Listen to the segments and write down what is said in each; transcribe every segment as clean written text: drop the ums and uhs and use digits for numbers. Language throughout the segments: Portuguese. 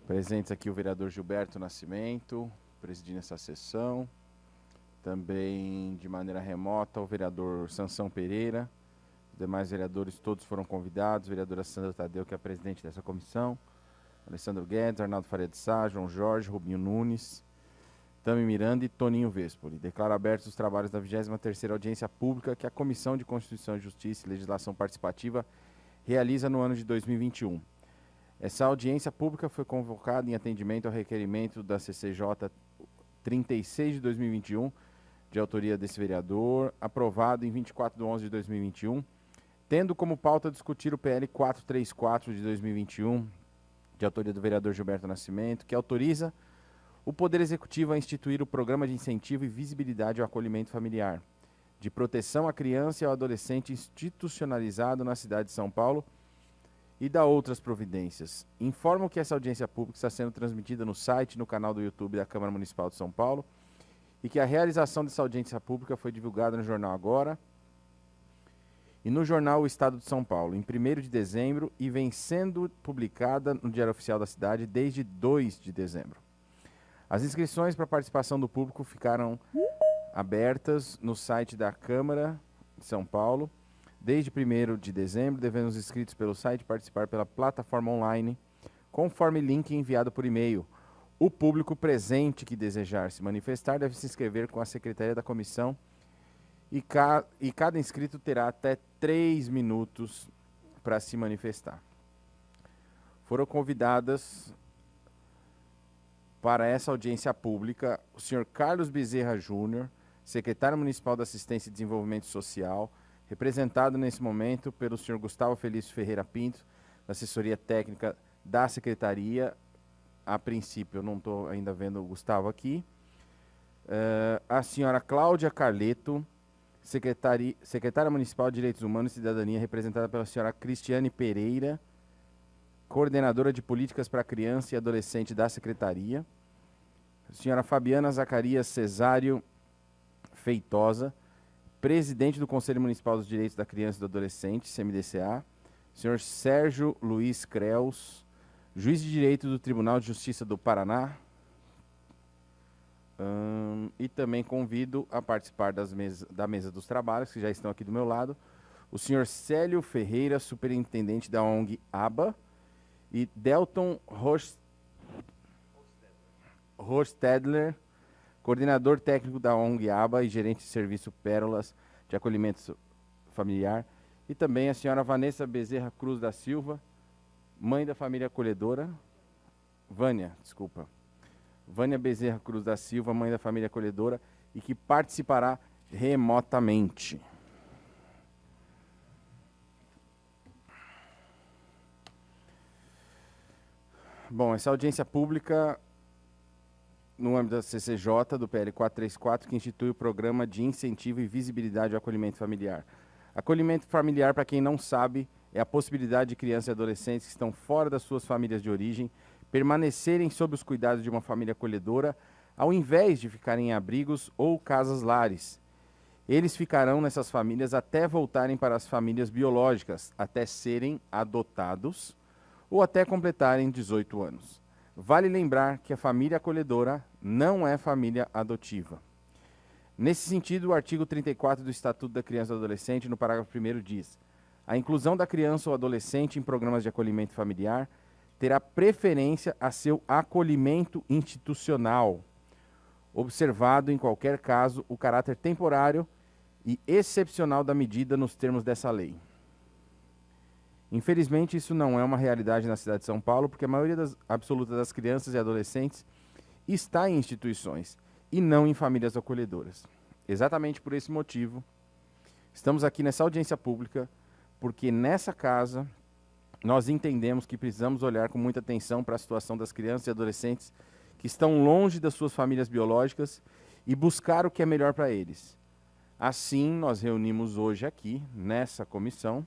Presentes aqui o vereador Gilberto Nascimento, presidindo essa sessão. Também, de maneira remota, o vereador Sansão Pereira. Os demais vereadores todos foram convidados. Vereadora Sandra Tadeu, que é a presidente dessa comissão. Alessandro Guedes, Arnaldo Faria de Sá, João Jorge, Rubinho Nunes, Tami Miranda e Toninho Vespoli. Declaro abertos os trabalhos da 23ª audiência pública que a Comissão de Constituição, Justiça e Legislação Participativa realiza no ano de 2021. Essa audiência pública foi convocada em atendimento ao requerimento da CCJ 36 de 2021, de autoria desse vereador, aprovado em 24 de 11 de 2021, tendo como pauta discutir o PL 434 de 2021, de autoria do vereador Gilberto Nascimento, que autoriza o Poder Executivo a instituir o Programa de Incentivo e Visibilidade ao Acolhimento Familiar, de proteção à criança e ao adolescente institucionalizado na cidade de São Paulo, e da outras providências. Informo que essa audiência pública está sendo transmitida no site e no canal do YouTube da Câmara Municipal de São Paulo e que a realização dessa audiência pública foi divulgada no Jornal Agora e no Jornal O Estado de São Paulo, em 1º de dezembro, e vem sendo publicada no Diário Oficial da Cidade desde 2 de dezembro. As inscrições para participação do público ficaram abertas no site da Câmara de São Paulo desde 1º de dezembro, devendo os inscritos pelo site participar pela plataforma online, conforme link enviado por e-mail. O público presente que desejar se manifestar deve se inscrever com a Secretaria da Comissão e cada inscrito terá até 3 minutos para se manifestar. Foram convidadas para essa audiência pública o senhor Carlos Bezerra Júnior, secretário municipal da Assistência e Desenvolvimento Social, representado nesse momento pelo senhor Gustavo Felício Ferreira Pinto, da assessoria técnica da Secretaria. A princípio, eu não estou ainda vendo o Gustavo aqui. A senhora Cláudia Carleto, secretária municipal de Direitos Humanos e Cidadania, representada pela senhora Cristiane Pereira, coordenadora de políticas para criança e adolescente da Secretaria. A senhora Fabiana Zacarias Cesário Feitosa, presidente do Conselho Municipal dos Direitos da Criança e do Adolescente, CMDCA, senhor Sérgio Luiz Creus, juiz de direito do Tribunal de Justiça do Paraná, e também convido a participar da mesa dos trabalhos, que já estão aqui do meu lado, o senhor Célio Ferreira, superintendente da ONG ABA, e Delton Horstedler, coordenador técnico da ONG ABA e gerente de serviço Pérolas de Acolhimento Familiar, e também a senhora Vanessa Bezerra Cruz da Silva, mãe da família acolhedora, Vânia Bezerra Cruz da Silva, mãe da família acolhedora, e que participará remotamente. Bom, essa audiência pública no âmbito da CCJ, do PL 434, que institui o Programa de Incentivo e Visibilidade ao Acolhimento Familiar. Acolhimento familiar, para quem não sabe, é a possibilidade de crianças e adolescentes que estão fora das suas famílias de origem permanecerem sob os cuidados de uma família acolhedora, ao invés de ficarem em abrigos ou casas-lares. Eles ficarão nessas famílias até voltarem para as famílias biológicas, até serem adotados ou até completarem 18 anos. Vale lembrar que a família acolhedora não é família adotiva. Nesse sentido, o artigo 34 do Estatuto da Criança e do Adolescente, no parágrafo 1º, diz: a inclusão da criança ou adolescente em programas de acolhimento familiar terá preferência a seu acolhimento institucional, observado, em qualquer caso, o caráter temporário e excepcional da medida nos termos dessa lei. Infelizmente, isso não é uma realidade na cidade de São Paulo, porque a maioria absoluta das crianças e adolescentes está em instituições e não em famílias acolhedoras. Exatamente por esse motivo, estamos aqui nessa audiência pública, porque nessa casa nós entendemos que precisamos olhar com muita atenção para a situação das crianças e adolescentes que estão longe das suas famílias biológicas e buscar o que é melhor para eles. Assim, nós reunimos hoje aqui, nessa comissão,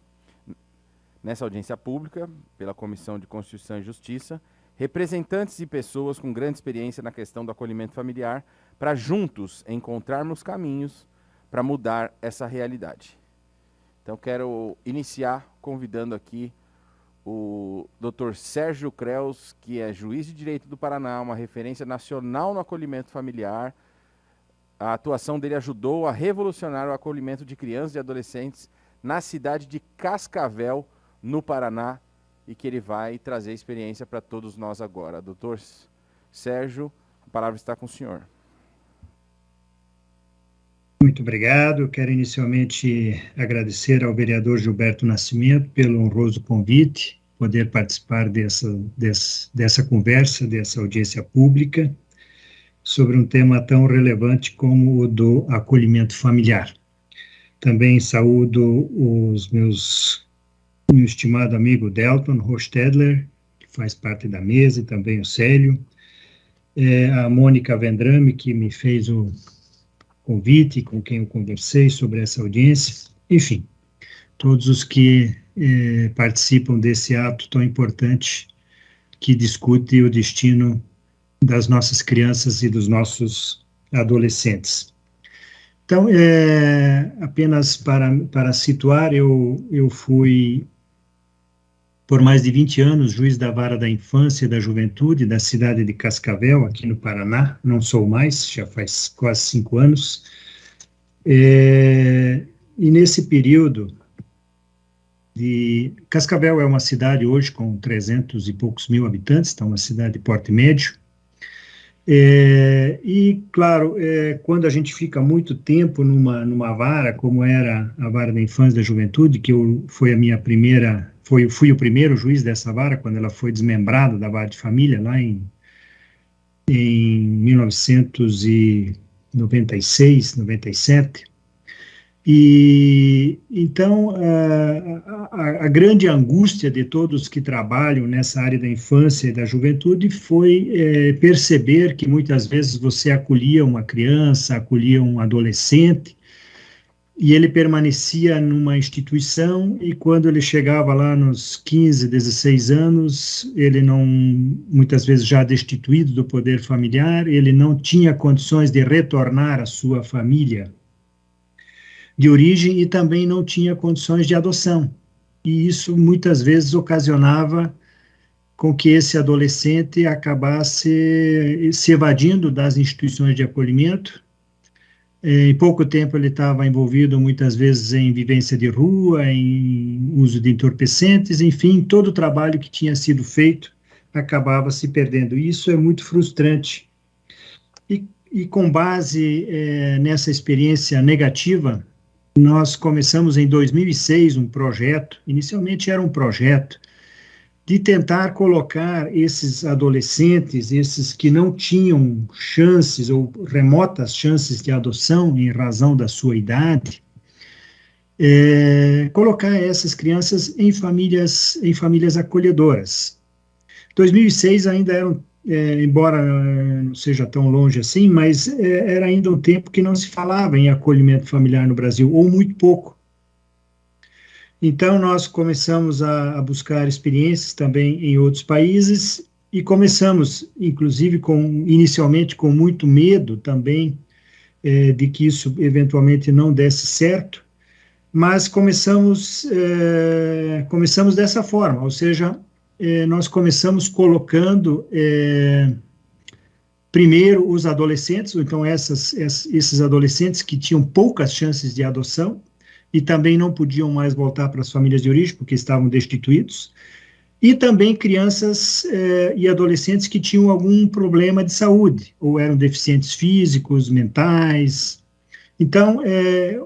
nessa audiência pública, pela Comissão de Constituição e Justiça, representantes e pessoas com grande experiência na questão do acolhimento familiar, para juntos encontrarmos caminhos para mudar essa realidade. Então, quero iniciar convidando aqui o Dr. Sérgio Creus, que é juiz de direito do Paraná, uma referência nacional no acolhimento familiar. A atuação dele ajudou a revolucionar o acolhimento de crianças e adolescentes na cidade de Cascavel, no Paraná, e que ele vai trazer experiência para todos nós agora. Doutor Sérgio, a palavra está com o senhor. Muito obrigado. Eu quero inicialmente agradecer ao vereador Gilberto Nascimento pelo honroso convite, poder participar dessa conversa, dessa audiência pública, sobre um tema tão relevante como o do acolhimento familiar. Também saúdo meu estimado amigo Delton Hostedler, que faz parte da mesa, e também o Célio, a Mônica Vendrame, que me fez o convite, com quem eu conversei sobre essa audiência, enfim, todos os que participam desse ato tão importante que discute o destino das nossas crianças e dos nossos adolescentes. Então, apenas para situar, eu fui, por mais de 20 anos, juiz da Vara da Infância e da Juventude da cidade de Cascavel, aqui no Paraná. Não sou mais, já faz quase 5 anos. E nesse período, Cascavel é uma cidade hoje com 300 e poucos mil habitantes, então uma cidade de porte médio. E, claro, quando a gente fica muito tempo numa vara, como era a Vara da Infância e da Juventude, que foi a minha primeira... Fui o primeiro juiz dessa vara, quando ela foi desmembrada da Vara de Família, lá em 1996, 97. E, então, a grande angústia de todos que trabalham nessa área da infância e da juventude foi perceber que muitas vezes você acolhia uma criança, acolhia um adolescente, e ele permanecia numa instituição, e quando ele chegava lá nos 15, 16 anos, ele não, muitas vezes já destituído do poder familiar, ele não tinha condições de retornar à sua família de origem e também não tinha condições de adoção. E isso muitas vezes ocasionava com que esse adolescente acabasse se evadindo das instituições de acolhimento. Em pouco tempo ele estava envolvido muitas vezes em vivência de rua, em uso de entorpecentes, enfim, todo o trabalho que tinha sido feito acabava se perdendo. E isso é muito frustrante. E com base nessa experiência negativa, nós começamos em 2006 um projeto, inicialmente era um projeto, de tentar colocar esses adolescentes, esses que não tinham chances ou remotas chances de adoção em razão da sua idade, colocar essas crianças em famílias acolhedoras. 2006 ainda era, embora não seja tão longe assim, mas era ainda um tempo que não se falava em acolhimento familiar no Brasil, ou muito pouco. Então, nós começamos a buscar experiências também em outros países e começamos, inclusive, inicialmente com muito medo também de que isso eventualmente não desse certo, mas começamos dessa forma, ou seja, nós começamos colocando primeiro os adolescentes, ou então esses adolescentes que tinham poucas chances de adoção, e também não podiam mais voltar para as famílias de origem, porque estavam destituídos, e também crianças e adolescentes que tinham algum problema de saúde, ou eram deficientes físicos, mentais, então,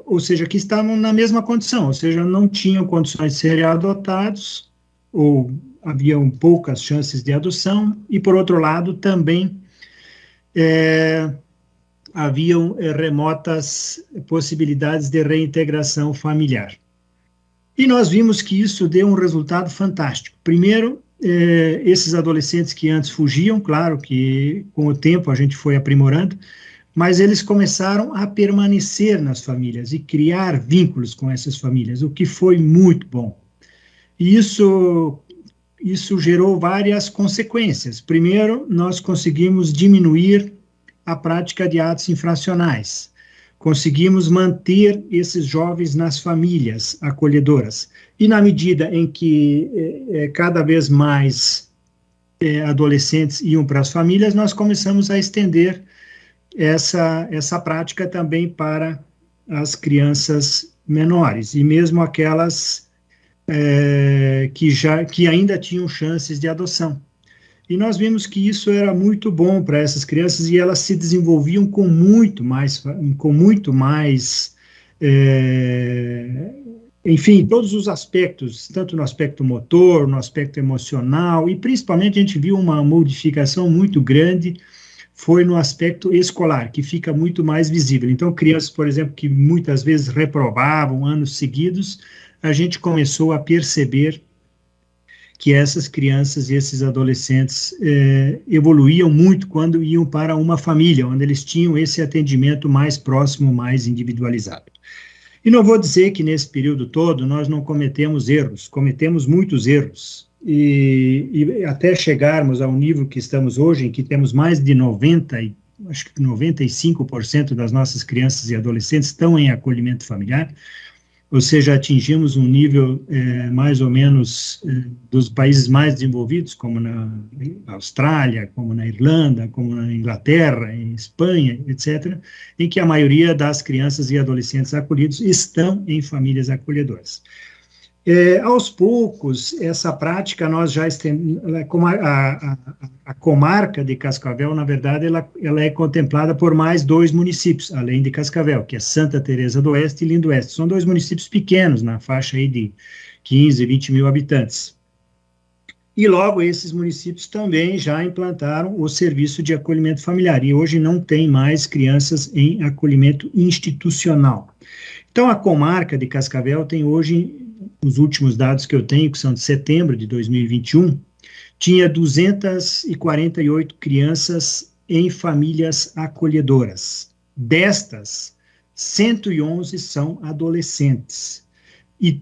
ou seja, que estavam na mesma condição, ou seja, não tinham condições de serem adotados, ou haviam poucas chances de adoção, e por outro lado, também haviam remotas possibilidades de reintegração familiar. E nós vimos que isso deu um resultado fantástico. Primeiro, esses adolescentes que antes fugiam, claro que com o tempo a gente foi aprimorando, mas eles começaram a permanecer nas famílias e criar vínculos com essas famílias, o que foi muito bom. E isso gerou várias consequências. Primeiro, nós conseguimos diminuir a prática de atos infracionais. conseguimos manter esses jovens nas famílias acolhedoras. E na medida em que cada vez mais adolescentes iam para as famílias, nós começamos a estender essa prática também para as crianças menores, e mesmo aquelas que ainda tinham chances de adoção. E nós vimos que isso era muito bom para essas crianças, e elas se desenvolviam com muito mais, enfim, todos os aspectos, tanto no aspecto motor, no aspecto emocional, e principalmente a gente viu uma modificação muito grande, foi no aspecto escolar, que fica muito mais visível. Então, crianças, por exemplo, que muitas vezes reprovavam anos seguidos, a gente começou a perceber que essas crianças e esses adolescentes evoluíam muito quando iam para uma família, onde eles tinham esse atendimento mais próximo, mais individualizado. E não vou dizer que nesse período todo nós não cometemos erros, cometemos muitos erros, e até chegarmos ao nível que estamos hoje, em que temos mais de 95% das nossas crianças e adolescentes estão em acolhimento familiar, ou seja, atingimos um nível mais ou menos dos países mais desenvolvidos, como na Austrália, como na Irlanda, como na Inglaterra, em Espanha, etc., em que a maioria das crianças e adolescentes acolhidos estão em famílias acolhedoras. Aos poucos, essa prática nós já estendemos, como a comarca de Cascavel, na verdade, ela é contemplada por mais 2 municípios, além de Cascavel, que é Santa Teresa do Oeste e Lindo Oeste. São 2 municípios pequenos, na faixa aí de 15, 20 mil habitantes. E logo esses municípios também já implantaram o serviço de acolhimento familiar, e hoje não tem mais crianças em acolhimento institucional. Então, a comarca de Cascavel tem hoje, os últimos dados que eu tenho, que são de setembro de 2021, tinha 248 crianças em famílias acolhedoras. Destas, 111 são adolescentes e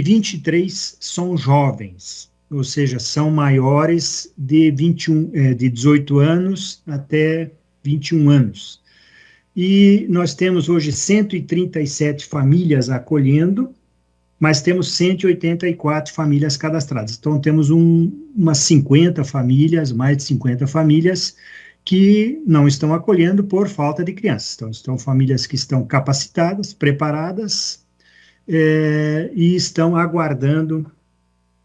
23 são jovens, ou seja, são maiores de 18 anos até 21 anos. E nós temos hoje 137 famílias acolhendo, mas temos 184 famílias cadastradas. Então, temos umas 50 famílias, mais de 50 famílias, que não estão acolhendo por falta de crianças. Então, são famílias que estão capacitadas, preparadas, e estão aguardando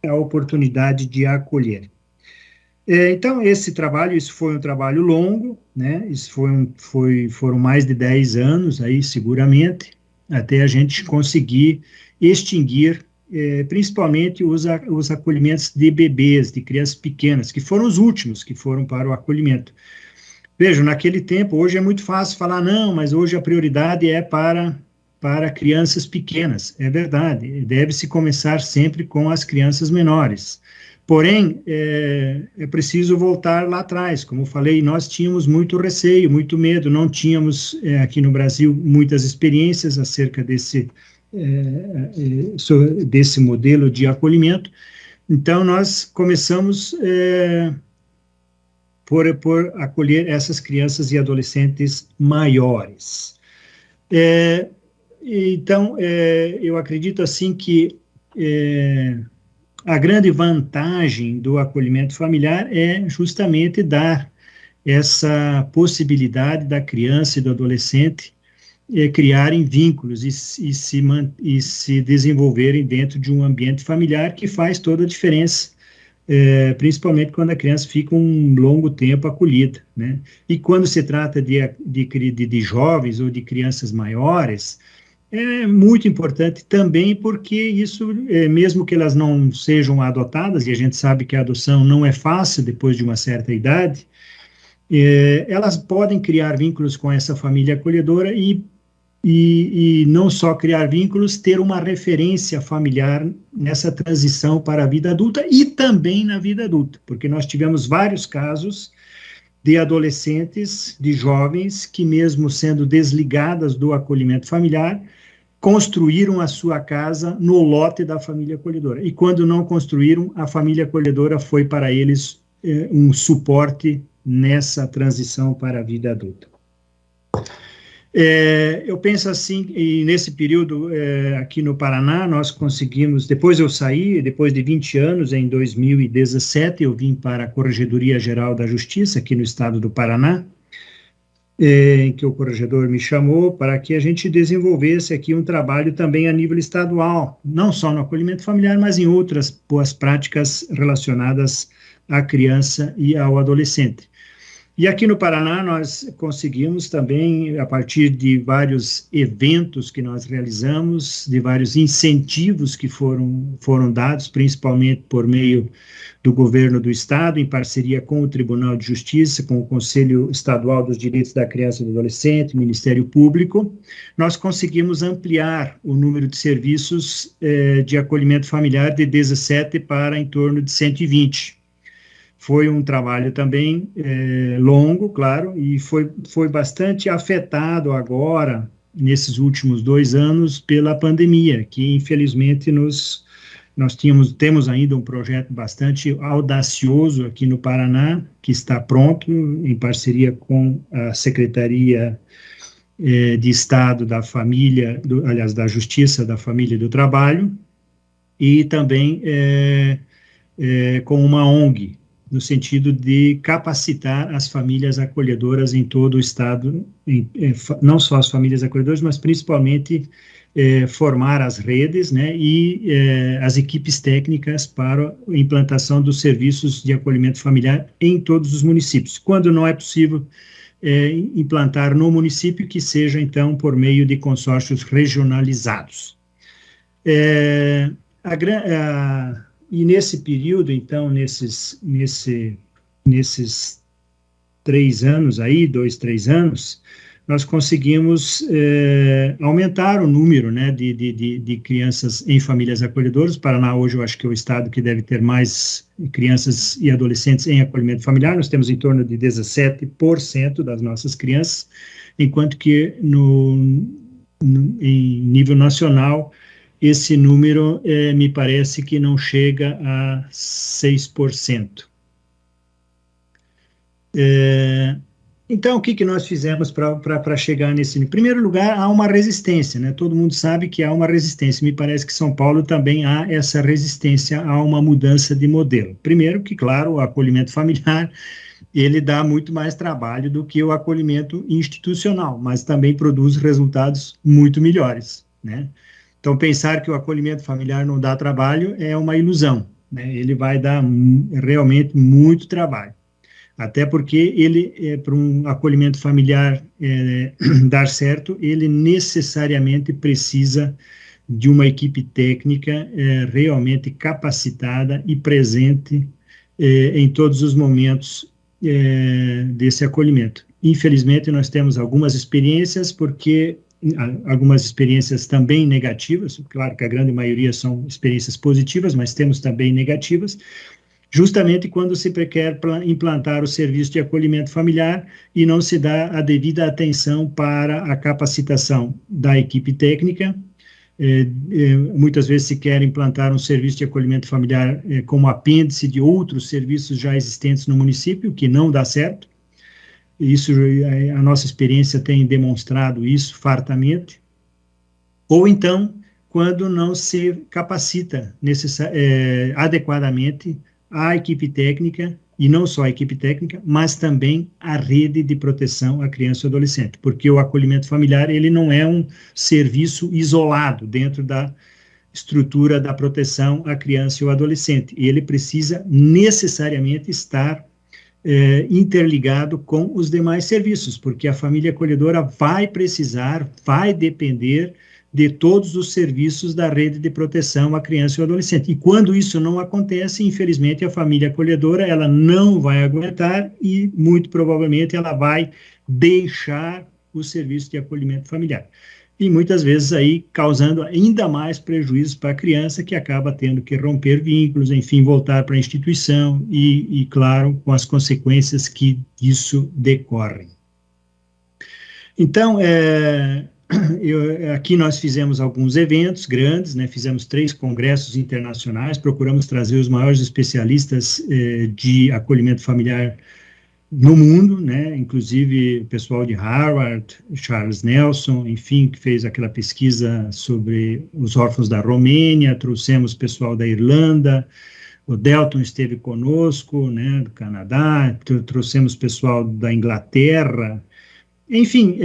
a oportunidade de acolher. Então, esse trabalho, isso foi um trabalho longo, né? Isso foram mais de 10 anos, aí, seguramente, até a gente conseguir extinguir, principalmente os acolhimentos de bebês, de crianças pequenas, que foram os últimos que foram para o acolhimento. Vejam, naquele tempo, hoje é muito fácil falar, não, mas hoje a prioridade é para crianças pequenas. É verdade, deve-se começar sempre com as crianças menores. Porém, é preciso voltar lá atrás. Como eu falei, nós tínhamos muito receio, muito medo, não tínhamos aqui no Brasil muitas experiências acerca desse modelo de acolhimento. Então, nós começamos por acolher essas crianças e adolescentes maiores. Então, eu acredito assim que a grande vantagem do acolhimento familiar é justamente dar essa possibilidade da criança e do adolescente criarem vínculos e se desenvolverem dentro de um ambiente familiar, que faz toda a diferença, principalmente quando a criança fica um longo tempo acolhida, né? E quando se trata de jovens ou de crianças maiores, é muito importante também, porque isso, mesmo que elas não sejam adotadas, e a gente sabe que a adoção não é fácil depois de uma certa idade, elas podem criar vínculos com essa família acolhedora e não só criar vínculos, ter uma referência familiar nessa transição para a vida adulta e também na vida adulta, porque nós tivemos vários casos de adolescentes, de jovens, que mesmo sendo desligadas do acolhimento familiar, construíram a sua casa no lote da família acolhedora. E quando não construíram, a família acolhedora foi para eles um suporte nessa transição para a vida adulta. Eu penso assim, e nesse período aqui no Paraná, nós conseguimos, depois eu saí, depois de 20 anos, em 2017, eu vim para a Corregedoria Geral da Justiça, aqui no estado do Paraná, em que o corregedor me chamou para que a gente desenvolvesse aqui um trabalho também a nível estadual, não só no acolhimento familiar, mas em outras boas práticas relacionadas à criança e ao adolescente. E aqui no Paraná nós conseguimos também, a partir de vários eventos que nós realizamos, de vários incentivos que foram dados, principalmente por meio do governo do Estado, em parceria com o Tribunal de Justiça, com o Conselho Estadual dos Direitos da Criança e do Adolescente, Ministério Público, nós conseguimos ampliar o número de serviços de acolhimento familiar de 17 para em torno de 120. Foi um trabalho também longo, claro, e foi bastante afetado agora, nesses últimos 2 anos, pela pandemia, que infelizmente nós temos ainda um projeto bastante audacioso aqui no Paraná, que está pronto, em parceria com a Secretaria de Estado da Família, da Justiça, da Família e do Trabalho, e também com uma ONG, no sentido de capacitar as famílias acolhedoras em todo o estado, não só as famílias acolhedoras, mas principalmente formar as redes, né, e as equipes técnicas para a implantação dos serviços de acolhimento familiar em todos os municípios. Quando não é possível implantar no município, que seja, então, por meio de consórcios regionalizados. E nesse período, então, nesses 3 anos aí, 2, 3 anos, nós conseguimos aumentar o número, né, de crianças em famílias acolhedoras. O Paraná hoje eu acho que é o estado que deve ter mais crianças e adolescentes em acolhimento familiar. Nós temos em torno de 17% das nossas crianças, enquanto que em nível nacional, esse número me parece que não chega a 6%. Então, o que nós fizemos para chegar nesse nível? Em primeiro lugar, há uma resistência, né? Todo mundo sabe que há uma resistência. Me parece que São Paulo também há essa resistência a uma mudança de modelo. Primeiro que, claro, o acolhimento familiar, ele dá muito mais trabalho do que o acolhimento institucional, mas também produz resultados muito melhores, né? Então, pensar que o acolhimento familiar não dá trabalho é uma ilusão, né? Ele vai dar realmente muito trabalho. Até porque para um acolhimento familiar dar certo, ele necessariamente precisa de uma equipe técnica realmente capacitada e presente em todos os momentos desse acolhimento. Infelizmente, nós temos algumas experiências, algumas experiências também negativas, claro que a grande maioria são experiências positivas, mas temos também negativas, justamente quando se quer implantar o serviço de acolhimento familiar e não se dá a devida atenção para a capacitação da equipe técnica. Muitas vezes se quer implantar um serviço de acolhimento familiar como apêndice de outros serviços já existentes no município, que não dá certo. Isso, a nossa experiência tem demonstrado isso fartamente. Ou então, quando não se capacita adequadamente a equipe técnica, e não só a equipe técnica, mas também a rede de proteção à criança e adolescente, porque o acolhimento familiar, ele não é um serviço isolado dentro da estrutura da proteção à criança e ao adolescente. Ele precisa necessariamente estar interligado com os demais serviços, porque a família acolhedora vai depender de todos os serviços da rede de proteção à criança e ao adolescente. E quando isso não acontece, infelizmente, a família acolhedora, ela não vai aguentar e, muito provavelmente, ela vai deixar o serviço de acolhimento familiar. E muitas vezes aí causando ainda mais prejuízos para a criança, que acaba tendo que romper vínculos, enfim, voltar para a instituição e, claro, com as consequências que disso decorrem. Então, aqui nós fizemos alguns eventos grandes, né, fizemos 3 congressos internacionais, procuramos trazer os maiores especialistas de acolhimento familiar no mundo, né, inclusive o pessoal de Harvard, Charles Nelson, enfim, que fez aquela pesquisa sobre os órfãos da Romênia, trouxemos pessoal da Irlanda, o Delton esteve conosco, né, do Canadá, trouxemos pessoal da Inglaterra, enfim,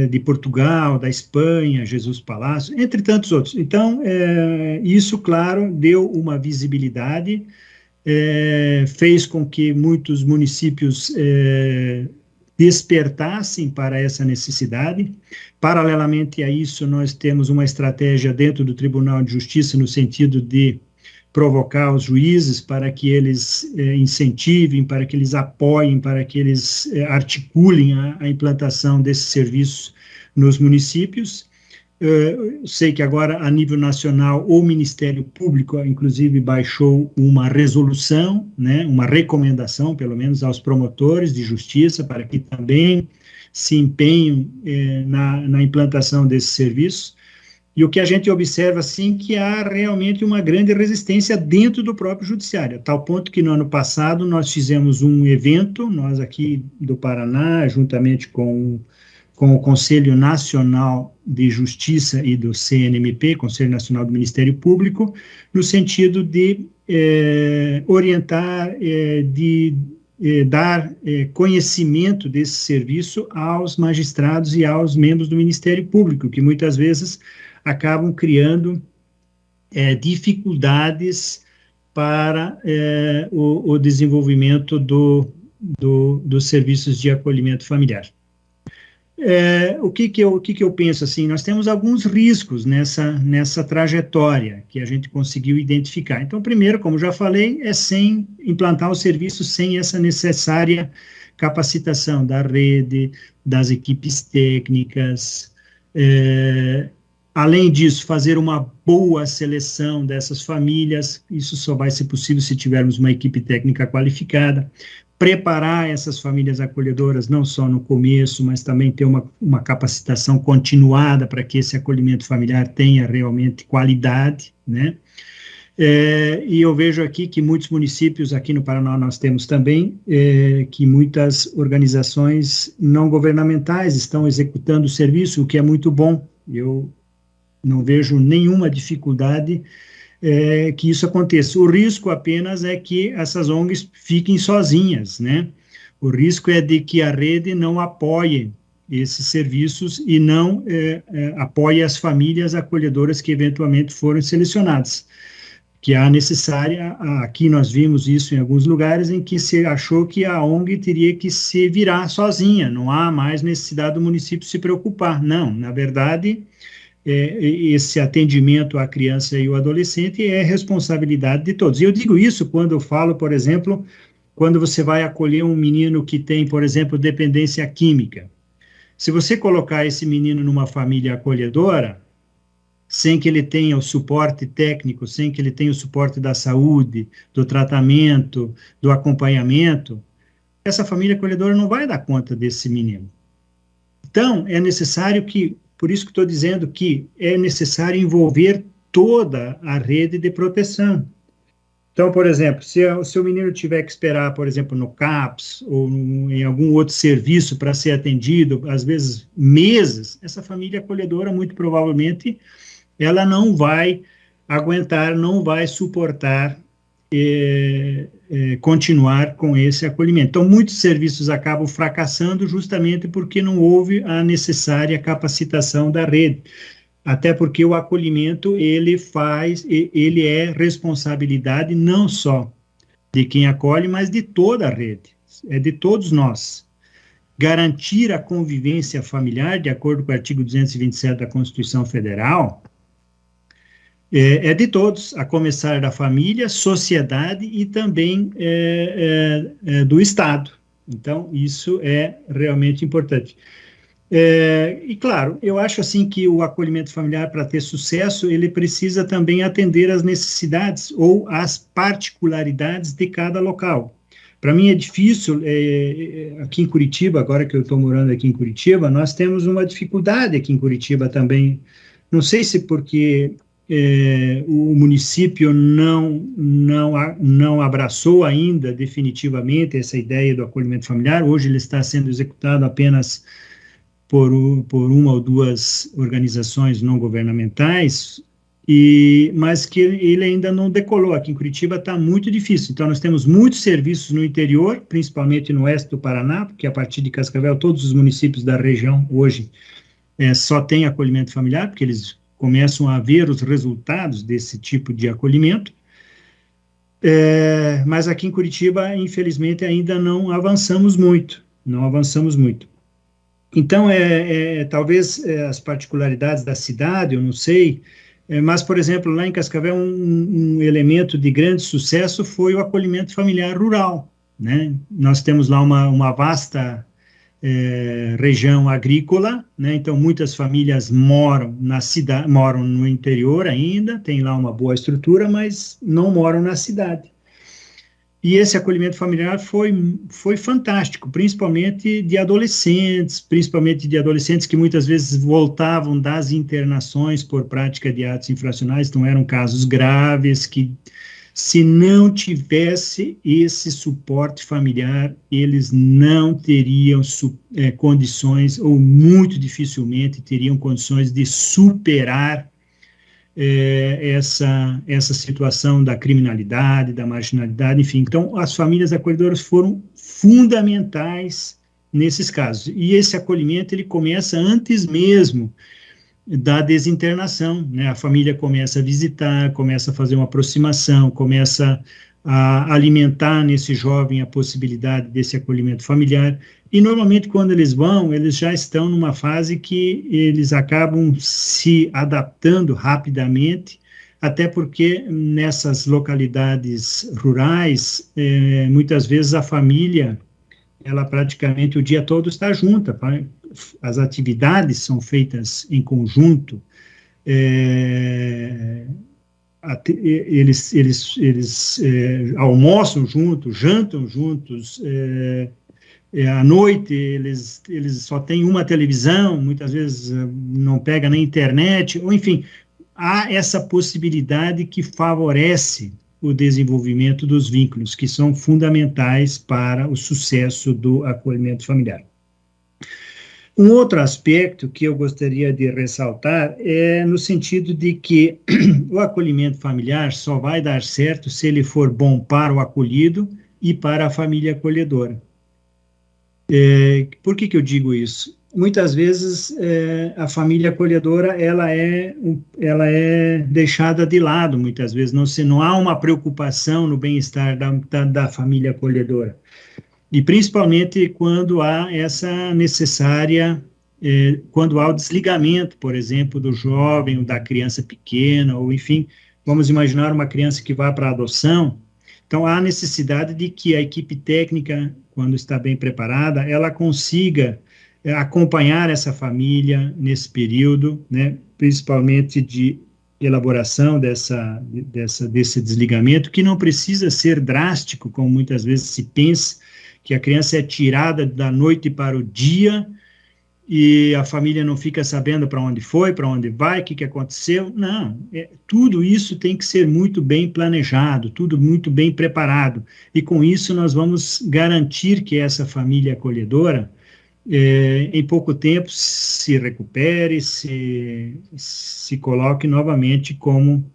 de Portugal, da Espanha, Jesus Palácio, entre tantos outros. Então, isso, claro, deu uma visibilidade, fez com que muitos municípios despertassem para essa necessidade. Paralelamente a isso, nós temos uma estratégia dentro do Tribunal de Justiça no sentido de provocar os juízes para que eles incentivem, para que eles apoiem, para que eles articulem a implantação desses serviços nos municípios. Sei que agora, a nível nacional, o Ministério Público, inclusive, baixou uma resolução, né, uma recomendação, pelo menos, aos promotores de justiça, para que também se empenhem na implantação desses serviços. E o que a gente observa, assim, que há realmente uma grande resistência dentro do próprio judiciário, a tal ponto que no ano passado nós fizemos um evento, nós aqui do Paraná, juntamente com o Conselho Nacional de Justiça e do CNMP, Conselho Nacional do Ministério Público, no sentido de orientar, de dar conhecimento desse serviço aos magistrados e aos membros do Ministério Público, que muitas vezes acabam criando dificuldades para o desenvolvimento dos serviços de acolhimento familiar. O que eu penso assim? Nós temos alguns riscos nessa trajetória que a gente conseguiu identificar. Então, primeiro, como já falei, sem implantar o serviço sem essa necessária capacitação da rede, das equipes técnicas. Além disso, fazer uma boa seleção dessas famílias, isso só vai ser possível se tivermos uma equipe técnica qualificada, preparar essas famílias acolhedoras, não só no começo, mas também ter uma capacitação continuada para que esse acolhimento familiar tenha realmente qualidade, né? E eu vejo aqui que muitos municípios, aqui no Paraná nós temos também, que muitas organizações não governamentais estão executando o serviço, o que é muito bom. Eu não vejo nenhuma dificuldade que isso aconteça. O risco apenas é que essas ONGs fiquem sozinhas, né? O risco é de que a rede não apoie esses serviços e não apoie as famílias acolhedoras que eventualmente foram selecionadas. Que há necessária, aqui nós vimos isso em alguns lugares em que se achou que a ONG teria que se virar sozinha, não há mais necessidade do município se preocupar. Não, na verdade, esse atendimento à criança e ao adolescente é responsabilidade de todos. E eu digo isso quando eu falo, por exemplo, quando você vai acolher um menino que tem, por exemplo, dependência química. Se você colocar esse menino numa família acolhedora, sem que ele tenha o suporte técnico, sem que ele tenha o suporte da saúde, do tratamento, do acompanhamento, essa família acolhedora não vai dar conta desse menino. Então, é necessário que, por isso que estou dizendo que é necessário envolver toda a rede de proteção. Então, por exemplo, se o menino tiver que esperar, por exemplo, no CAPS ou em algum outro serviço para ser atendido, às vezes meses, essa família acolhedora, muito provavelmente, ela não vai aguentar, não vai suportar continuar com esse acolhimento. Então, muitos serviços acabam fracassando justamente porque não houve a necessária capacitação da rede. Até porque o acolhimento, ele é responsabilidade não só de quem acolhe, mas de toda a rede, é de todos nós. Garantir a convivência familiar, de acordo com o artigo 227 da Constituição Federal, é de todos, a começar da família, sociedade e também do Estado. Então, isso é realmente importante. E, claro, eu acho assim que o acolhimento familiar, para ter sucesso, ele precisa também atender às necessidades ou às particularidades de cada local. Para mim é difícil, aqui em Curitiba, agora que eu estou morando aqui em Curitiba, nós temos uma dificuldade aqui em Curitiba também, não sei se porque o município não abraçou ainda definitivamente essa ideia do acolhimento familiar. Hoje ele está sendo executado apenas por uma ou duas organizações não governamentais, mas que ele ainda não decolou. Aqui em Curitiba está muito difícil. Então, nós temos muitos serviços no interior, principalmente no oeste do Paraná, porque a partir de Cascavel, todos os municípios da região hoje só têm acolhimento familiar, porque eles começam a ver os resultados desse tipo de acolhimento. Mas aqui em Curitiba, infelizmente, ainda não avançamos muito. Então, talvez as particularidades da cidade, eu não sei, mas, por exemplo, lá em Cascavel, um elemento de grande sucesso foi o acolhimento familiar rural, né? Nós temos lá uma vasta região agrícola, né? Então muitas famílias moram na cidade, moram no interior ainda, tem lá uma boa estrutura, mas não moram na cidade. E esse acolhimento familiar foi fantástico, principalmente de adolescentes que muitas vezes voltavam das internações por prática de atos infracionais, então eram casos graves que, se não tivesse esse suporte familiar, eles não teriam condições, ou muito dificilmente teriam condições de superar essa situação da criminalidade, da marginalidade, enfim. Então, as famílias acolhedoras foram fundamentais nesses casos. E esse acolhimento, ele começa antes mesmo da desinternação, né? A família começa a visitar, começa a fazer uma aproximação, começa a alimentar nesse jovem a possibilidade desse acolhimento familiar, e normalmente quando eles vão, eles já estão numa fase que eles acabam se adaptando rapidamente, até porque nessas localidades rurais, muitas vezes a família, ela praticamente o dia todo está junta, as atividades são feitas em conjunto, eles almoçam juntos, jantam juntos, à noite eles só têm uma televisão, muitas vezes não pega na internet, ou enfim, há essa possibilidade que favorece o desenvolvimento dos vínculos, que são fundamentais para o sucesso do acolhimento familiar. Um outro aspecto que eu gostaria de ressaltar é no sentido de que o acolhimento familiar só vai dar certo se ele for bom para o acolhido e para a família acolhedora. Por que eu digo isso? Muitas vezes a família acolhedora ela é deixada de lado, muitas vezes não há uma preocupação no bem-estar da família acolhedora. E principalmente quando há essa necessária, quando há o desligamento, por exemplo, do jovem ou da criança pequena, ou enfim, vamos imaginar uma criança que vai para a adoção, então há necessidade de que a equipe técnica, quando está bem preparada, ela consiga acompanhar essa família nesse período, né, principalmente de elaboração desse desligamento, que não precisa ser drástico, como muitas vezes se pensa, que a criança é tirada da noite para o dia e a família não fica sabendo para onde foi, para onde vai, o que aconteceu. Não, tudo isso tem que ser muito bem planejado, tudo muito bem preparado. E com isso nós vamos garantir que essa família acolhedora, em pouco tempo, se recupere, se coloque novamente como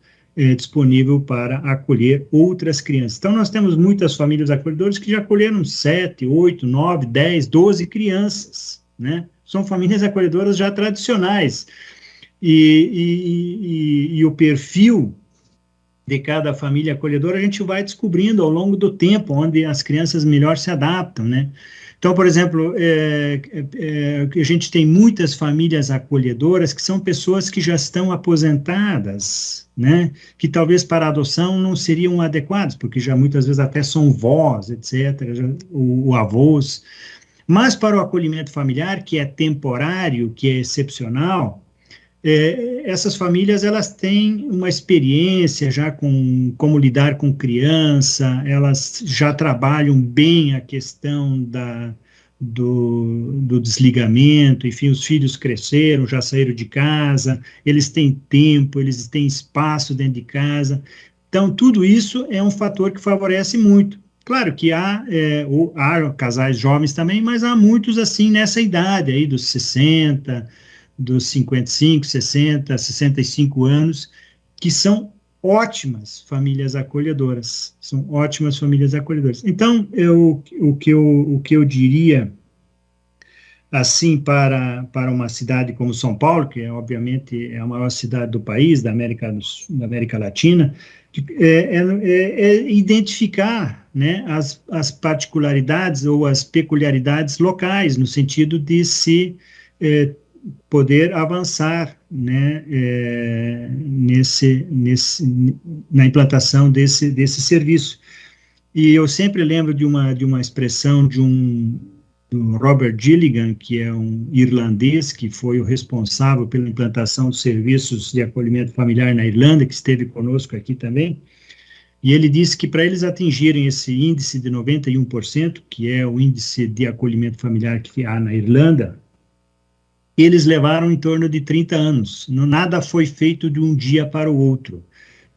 disponível para acolher outras crianças. Então, nós temos muitas famílias acolhedoras que já acolheram 7, 8, 9, 10, 12 crianças, né? São famílias acolhedoras já tradicionais. E o perfil de cada família acolhedora a gente vai descobrindo ao longo do tempo, onde as crianças melhor se adaptam, né? Então, por exemplo, a gente tem muitas famílias acolhedoras que são pessoas que já estão aposentadas, né, que talvez para a adoção não seriam adequados, porque já muitas vezes até são vós, etc., ou avós, mas para o acolhimento familiar, que é temporário, que é excepcional, essas famílias, elas têm uma experiência já com como lidar com criança, elas já trabalham bem a questão do desligamento, enfim, os filhos cresceram, já saíram de casa, eles têm tempo, eles têm espaço dentro de casa. Então, tudo isso é um fator que favorece muito. Claro que há casais jovens também, mas há muitos assim nessa idade aí, dos 60, dos 55, 60, 65 anos, que são ótimas famílias acolhedoras, são ótimas famílias acolhedoras. Então, o que eu diria, assim, para uma cidade como São Paulo, que obviamente é a maior cidade do país, da América Latina, é identificar, né, as particularidades ou as peculiaridades locais, no sentido de se poder avançar, né, na implantação desse serviço. E eu sempre lembro de uma expressão do Robert Gilligan, que é um irlandês que foi o responsável pela implantação dos serviços de acolhimento familiar na Irlanda, que esteve conosco aqui também, e ele disse que para eles atingirem esse índice de 91%, que é o índice de acolhimento familiar que há na Irlanda, eles levaram em torno de 30 anos. Nada foi feito de um dia para o outro.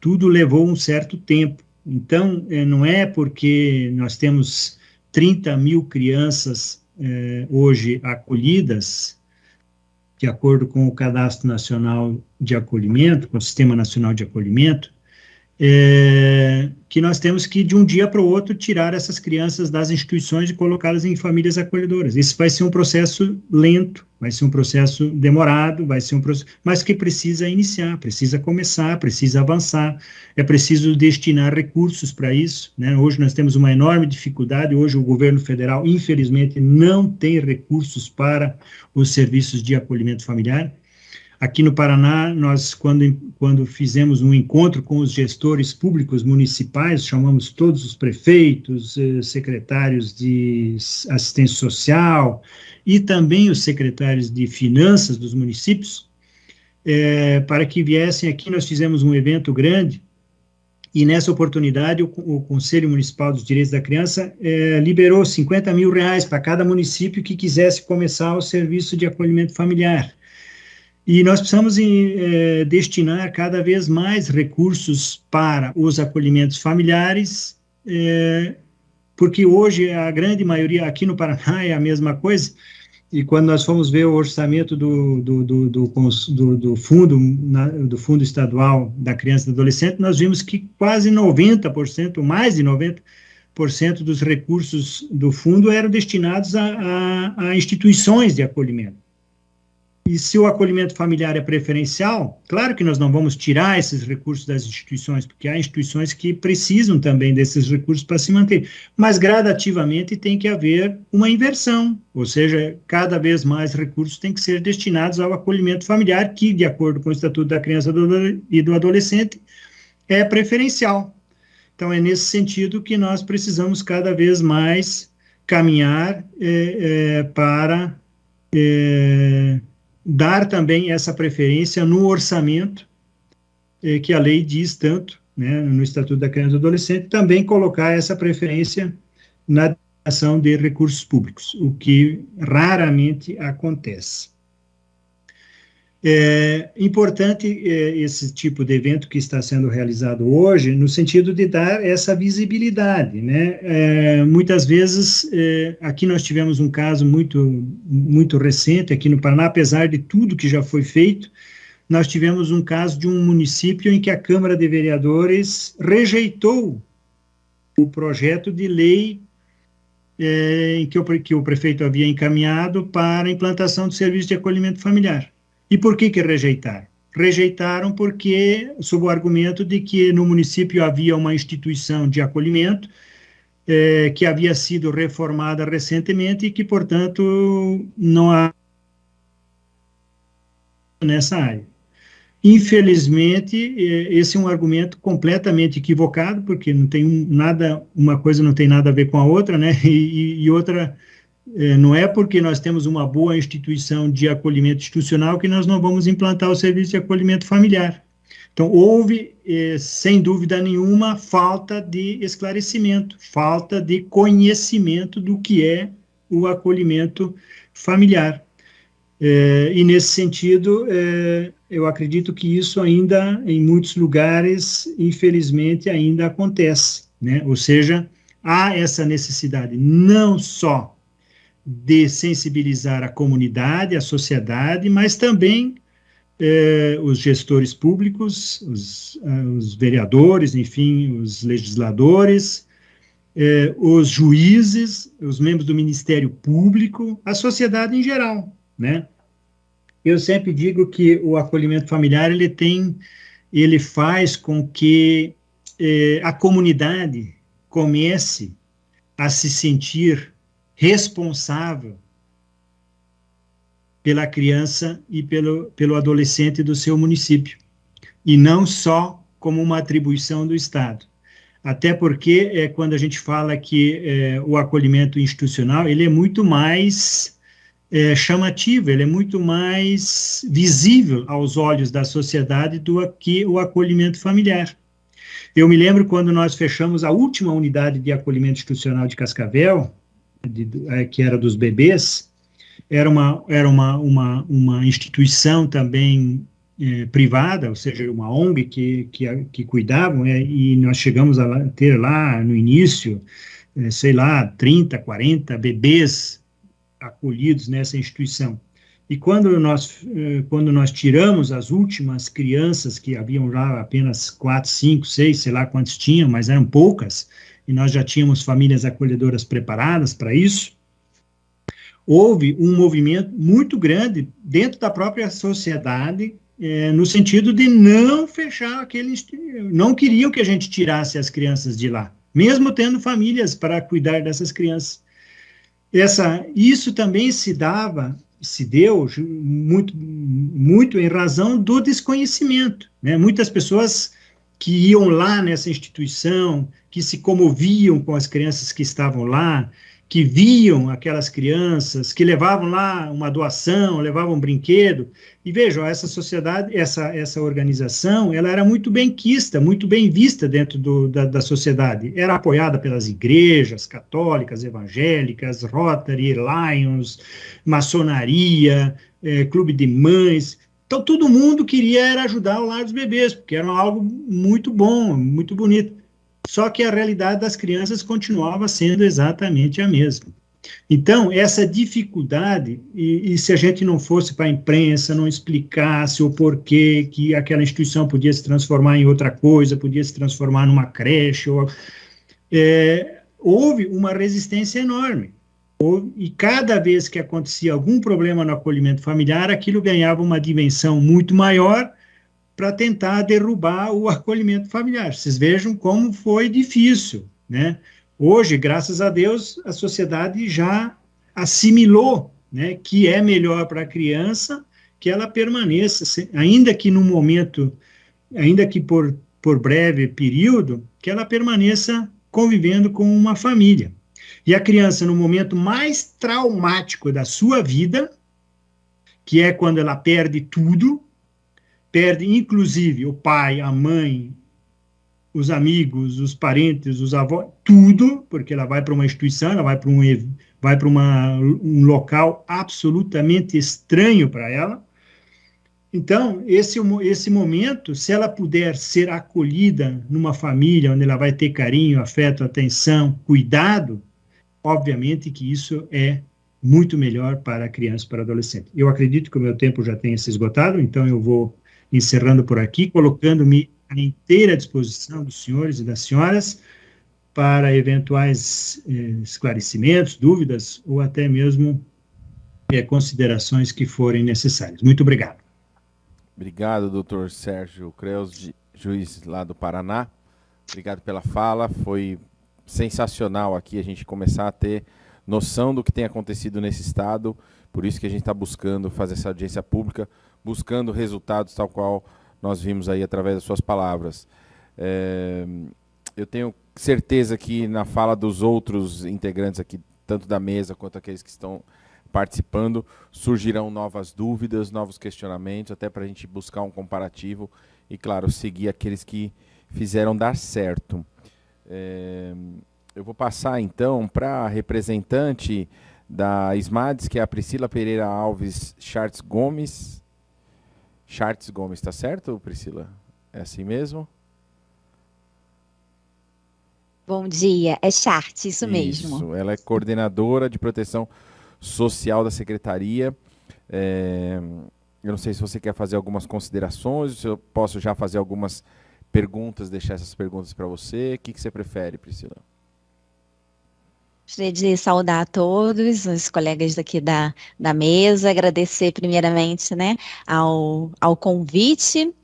Tudo levou um certo tempo. Então, não é porque nós temos 30 mil crianças hoje acolhidas, de acordo com o Cadastro Nacional de Acolhimento, com o Sistema Nacional de Acolhimento, que nós temos que, de um dia para o outro, tirar essas crianças das instituições e colocá-las em famílias acolhedoras. Isso vai ser um processo lento, vai ser um processo demorado, vai ser um processo, mas que precisa iniciar, precisa começar, precisa avançar, é preciso destinar recursos para isso, né? Hoje nós temos uma enorme dificuldade, hoje o governo federal, infelizmente, não tem recursos para os serviços de acolhimento familiar. Aqui no Paraná, nós, quando fizemos um encontro com os gestores públicos municipais, chamamos todos os prefeitos, secretários de assistência social e também os secretários de finanças dos municípios, para que viessem aqui. Nós fizemos um evento grande e, nessa oportunidade, o Conselho Municipal dos Direitos da Criança liberou 50 mil reais para cada município que quisesse começar o serviço de acolhimento familiar. E nós precisamos destinar cada vez mais recursos para os acolhimentos familiares, porque hoje a grande maioria, aqui no Paraná, é a mesma coisa, e quando nós fomos ver o orçamento do Fundo Estadual da Criança e do Adolescente, nós vimos que quase 90%, mais de 90% dos recursos do fundo eram destinados a instituições de acolhimento. E se o acolhimento familiar é preferencial, claro que nós não vamos tirar esses recursos das instituições, porque há instituições que precisam também desses recursos para se manter, mas gradativamente tem que haver uma inversão, ou seja, cada vez mais recursos têm que ser destinados ao acolhimento familiar, que, de acordo com o Estatuto da Criança e do Adolescente, é preferencial. Então, é nesse sentido que nós precisamos cada vez mais caminhar para dar também essa preferência no orçamento, que a lei diz tanto, né, no Estatuto da Criança e do Adolescente, também colocar essa preferência na destinação de recursos públicos, o que raramente acontece. É importante esse tipo de evento que está sendo realizado hoje, no sentido de dar essa visibilidade, né? Muitas vezes, aqui nós tivemos um caso muito recente, aqui no Paraná, apesar de tudo que já foi feito, nós tivemos um caso de um município em que a Câmara de Vereadores rejeitou o projeto de lei que o prefeito havia encaminhado para a implantação do serviço de acolhimento familiar. E por que rejeitaram? Rejeitaram porque, sob o argumento de que no município havia uma instituição de acolhimento que havia sido reformada recentemente e que, portanto, não há nessa área. Infelizmente, esse é um argumento completamente equivocado, porque não tem uma coisa não tem nada a ver com a outra, né? E outra... não é porque nós temos uma boa instituição de acolhimento institucional que nós não vamos implantar o serviço de acolhimento familiar. Então, houve, sem dúvida nenhuma, falta de esclarecimento, falta de conhecimento do que é o acolhimento familiar. E nesse sentido, eu acredito que isso ainda, em muitos lugares, infelizmente, ainda acontece, né? Ou seja, há essa necessidade não só de sensibilizar a comunidade, a sociedade, mas também os gestores públicos, os vereadores, enfim, os legisladores, os juízes, os membros do Ministério Público, a sociedade em geral, né? Eu sempre digo que o acolhimento familiar ele faz com que a comunidade comece a se sentir responsável pela criança e pelo adolescente do seu município, e não só como uma atribuição do Estado. Até porque, quando a gente fala que o acolhimento institucional, ele é muito mais chamativo, ele é muito mais visível aos olhos da sociedade do que o acolhimento familiar. Eu me lembro quando nós fechamos a última unidade de acolhimento institucional de Cascavel, que era dos bebês, era uma instituição também privada, ou seja, uma ONG que cuidavam, e nós chegamos a ter lá no início, sei lá, 30, 40 bebês acolhidos nessa instituição. E quando nós tiramos as últimas crianças, que haviam já apenas 4, 5, 6, sei lá quantos tinham, mas eram poucas, e nós já tínhamos famílias acolhedoras preparadas para isso, houve um movimento muito grande dentro da própria sociedade, no sentido de não fechar não queriam que a gente tirasse as crianças de lá, mesmo tendo famílias para cuidar dessas crianças. Isso também se deu muito em razão do desconhecimento, né? Muitas pessoas que iam lá nessa instituição, que se comoviam com as crianças que estavam lá, que viam aquelas crianças, que levavam lá uma doação, levavam um brinquedo, e vejam, essa sociedade, essa organização, ela era muito benquista, muito bem vista dentro da sociedade, era apoiada pelas igrejas católicas, evangélicas, Rotary, Lions, maçonaria, clube de mães, então todo mundo queria era ajudar o lar dos bebês, porque era algo muito bom, muito bonito. Só que a realidade das crianças continuava sendo exatamente a mesma. Então, essa dificuldade, e se a gente não fosse para a imprensa, não explicasse o porquê que aquela instituição podia se transformar em outra coisa, podia se transformar numa creche, houve uma resistência enorme. E cada vez que acontecia algum problema no acolhimento familiar, aquilo ganhava uma dimensão muito maior, para tentar derrubar o acolhimento familiar. Vocês vejam como foi difícil, né? Hoje, graças a Deus, a sociedade já assimilou, né, que é melhor para a criança que ela permaneça, ainda que no momento, ainda que por breve período, que ela permaneça convivendo com uma família. E a criança, no momento mais traumático da sua vida, que é quando ela perde tudo, perde inclusive o pai, a mãe, os amigos, os parentes, os avós, tudo, porque ela vai para uma instituição, ela vai para um local absolutamente estranho para ela. Então, esse momento, se ela puder ser acolhida numa família onde ela vai ter carinho, afeto, atenção, cuidado, obviamente que isso é muito melhor para a criança, para o adolescente. Eu acredito que o meu tempo já tenha se esgotado, então eu vou encerrando por aqui, colocando-me à inteira disposição dos senhores e das senhoras para eventuais esclarecimentos, dúvidas ou até mesmo considerações que forem necessárias. Muito obrigado. Obrigado, doutor Sérgio Creus, juiz lá do Paraná. Obrigado pela fala, foi sensacional aqui a gente começar a ter noção do que tem acontecido nesse estado, por isso que a gente está buscando fazer essa audiência pública, buscando resultados tal qual nós vimos aí através das suas palavras. Eu tenho certeza que na fala dos outros integrantes aqui, tanto da mesa quanto aqueles que estão participando, surgirão novas dúvidas, novos questionamentos, até para a gente buscar um comparativo e, claro, seguir aqueles que fizeram dar certo. Eu vou passar, então, para a representante da SMADS, que é a Priscila Pereira Alves Chartes Gomes. Chartes Gomes, tá certo, Priscila? É assim mesmo? Bom dia, é Chart, isso mesmo. Isso, ela é coordenadora de proteção social da secretaria. Eu não sei se você quer fazer algumas considerações, se eu posso já fazer algumas perguntas, deixar essas perguntas para você. O que você prefere, Priscila? Gostaria de saudar a todos os colegas daqui da mesa, agradecer primeiramente, né, ao convite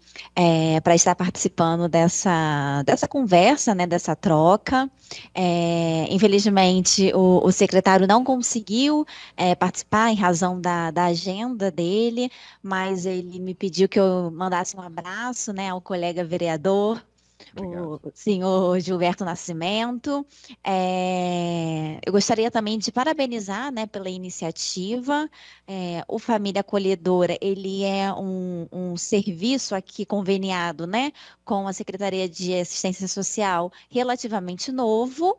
para estar participando dessa conversa, né, dessa troca. Infelizmente, o secretário não conseguiu participar em razão da agenda dele, mas ele me pediu que eu mandasse um abraço, né, ao colega vereador, o senhor Gilberto Nascimento. Eu gostaria também de parabenizar, né, pela iniciativa. O Família Acolhedora, ele é um serviço aqui conveniado, né, com a Secretaria de Assistência Social relativamente novo.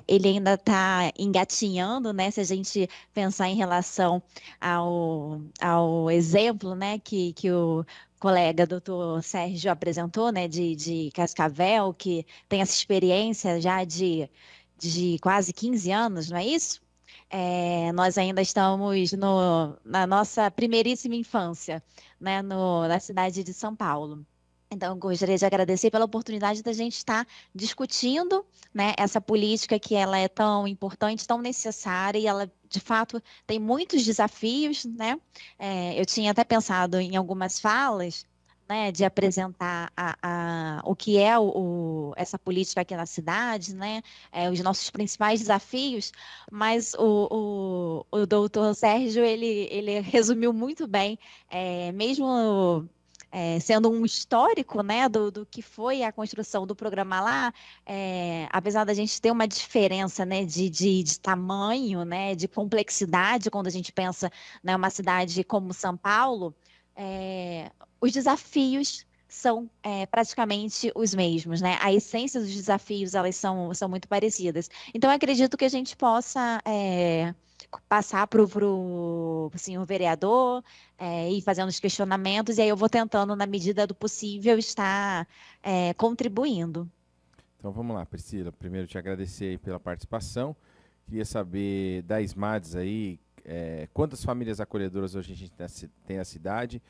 Ele ainda está engatinhando, né, se a gente pensar em relação ao exemplo, né, que o colega doutor Sérgio apresentou, né, de Cascavel, que tem essa experiência já de quase 15 anos, não é isso? Nós ainda estamos na nossa primeiríssima infância, né, na cidade de São Paulo. Então, eu gostaria de agradecer pela oportunidade da gente estar discutindo, né, essa política que ela é tão importante, tão necessária, e ela, de fato, tem muitos desafios, né? Eu tinha até pensado em algumas falas, né, de apresentar o que é essa política aqui na cidade, né, os nossos principais desafios, mas o doutor Sérgio, ele resumiu muito bem, mesmo sendo um histórico, né, do que foi a construção do programa lá, apesar da gente ter uma diferença, né, de tamanho, né, de complexidade, quando a gente pensa, né, uma cidade como São Paulo, os desafios são praticamente os mesmos, né? A essência dos desafios, elas são muito parecidas. Então, eu acredito que a gente possa passar para o senhor vereador, ir fazendo os questionamentos, e aí eu vou tentando, na medida do possível, estar contribuindo. Então vamos lá, Priscila. Primeiro te agradecer aí pela participação. Queria saber da SMADS aí, quantas famílias acolhedoras hoje a gente tem na cidade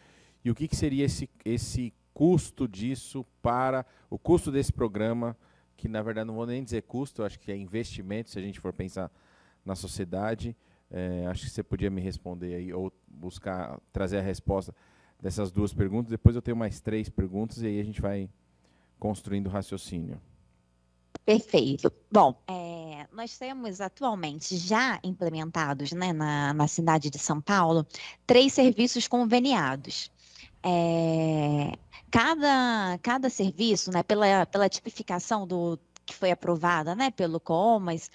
e o que seria esse custo disso para o custo desse programa, que na verdade não vou nem dizer custo, eu acho que é investimento, se a gente for pensar na sociedade. Acho que você podia me responder aí, ou buscar trazer a resposta dessas duas perguntas. Depois eu tenho mais 3 perguntas e aí a gente vai construindo o raciocínio. Perfeito. Bom, nós temos atualmente já implementados, né, na cidade de São Paulo, 3 serviços conveniados. Cada serviço, né, pela tipificação que foi aprovada, né, pelo COMAS,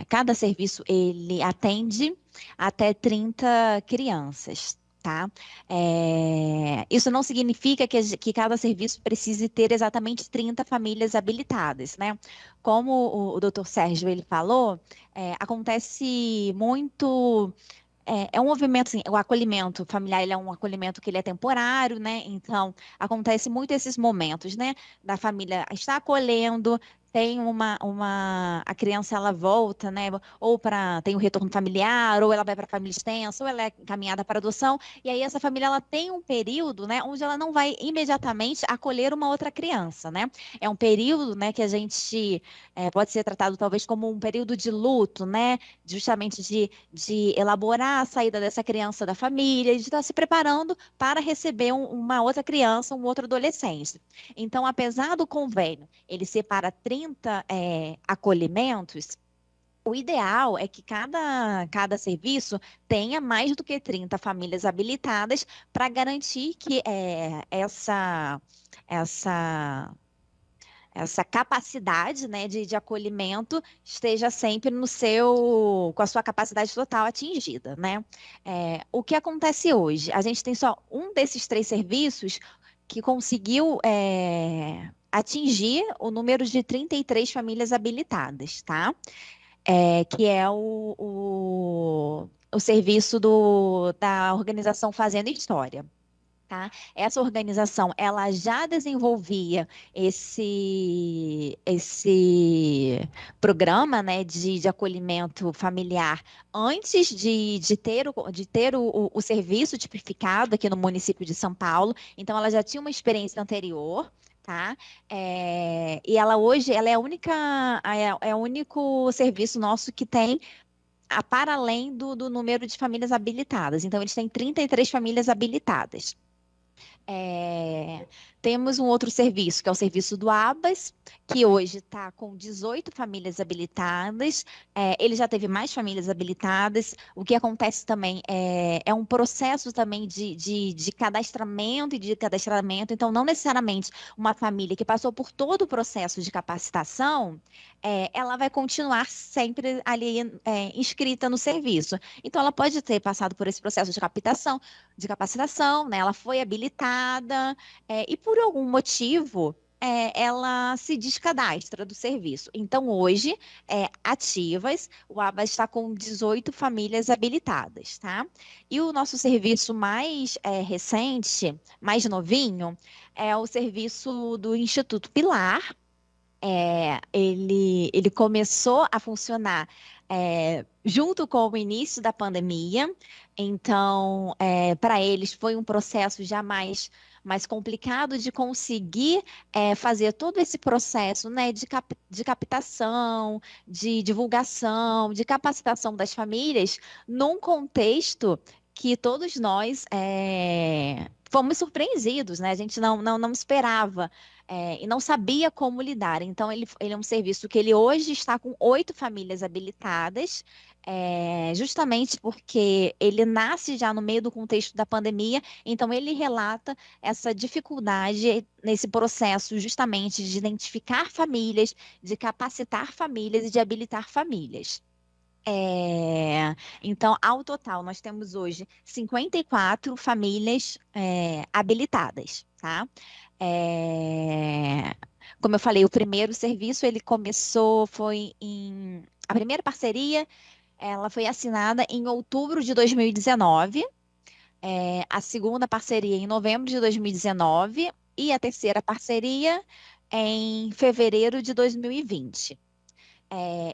cada serviço ele atende até 30 crianças. Tá? Isso não significa que cada serviço precise ter exatamente 30 famílias habilitadas, né? Como o doutor Sérgio ele falou, acontece muito. É um movimento, assim, o acolhimento familiar, ele é um acolhimento que ele é temporário, né? Então, acontece muito esses momentos, né? Da família estar acolhendo, tem a criança, ela volta, né? Ou tem o retorno familiar, ou ela vai para a família extensa, ou ela é encaminhada para adoção, e aí essa família, ela tem um período, né? Onde ela não vai imediatamente acolher uma outra criança, né? É um período, né? Que a gente pode ser tratado talvez como um período de luto, né? Justamente de elaborar a saída dessa criança da família, e de estar se preparando para receber uma outra criança, um outro adolescente. Então, apesar do convênio ele separa 30 acolhimentos, o ideal é que cada serviço tenha mais do que 30 famílias habilitadas para garantir que essa capacidade, né, de acolhimento esteja sempre com a sua capacidade total atingida, né? O que acontece hoje? A gente tem só um desses 3 serviços que conseguiu atingir o número de 33 famílias habilitadas, tá? que é o serviço da organização Fazendo História. Tá? Essa organização, ela já desenvolvia esse programa, né, de acolhimento familiar antes de ter o serviço tipificado aqui no município de São Paulo. Então, ela já tinha uma experiência anterior. Tá? E ela hoje ela é o único serviço nosso que tem para além do número de famílias habilitadas. Então, eles têm 33 famílias habilitadas. Temos um outro serviço, que é o serviço do ABAS, que hoje está com 18 famílias habilitadas. Ele já teve mais famílias habilitadas. O que acontece também é um processo também de cadastramento e de cadastramento. Então, não necessariamente uma família que passou por todo o processo de capacitação, ela vai continuar sempre ali inscrita no serviço. Então, ela pode ter passado por esse processo de capacitação, né? Ela foi habilitada, e por algum motivo ela se descadastra do serviço. Então, hoje, ativas, o ABA está com 18 famílias habilitadas, tá? E o nosso serviço mais recente, mais novinho, é o serviço do Instituto Pilar. Ele começou a funcionar junto com o início da pandemia. Então, para eles foi um processo já mais complicado de conseguir fazer todo esse processo, né, de captação, de divulgação, de capacitação das famílias, num contexto que todos nós fomos surpreendidos, né? A gente não esperava. E não sabia como lidar. Então, ele é um serviço que ele hoje está com 8 famílias habilitadas, justamente porque ele nasce já no meio do contexto da pandemia. Então, ele relata essa dificuldade nesse processo justamente de identificar famílias, de capacitar famílias e de habilitar famílias. Então, ao total, nós temos hoje 54 famílias habilitadas, tá? Como eu falei, o primeiro serviço, a primeira parceria, ela foi assinada em outubro de 2019, a segunda parceria em novembro de 2019 e a terceira parceria em fevereiro de 2020.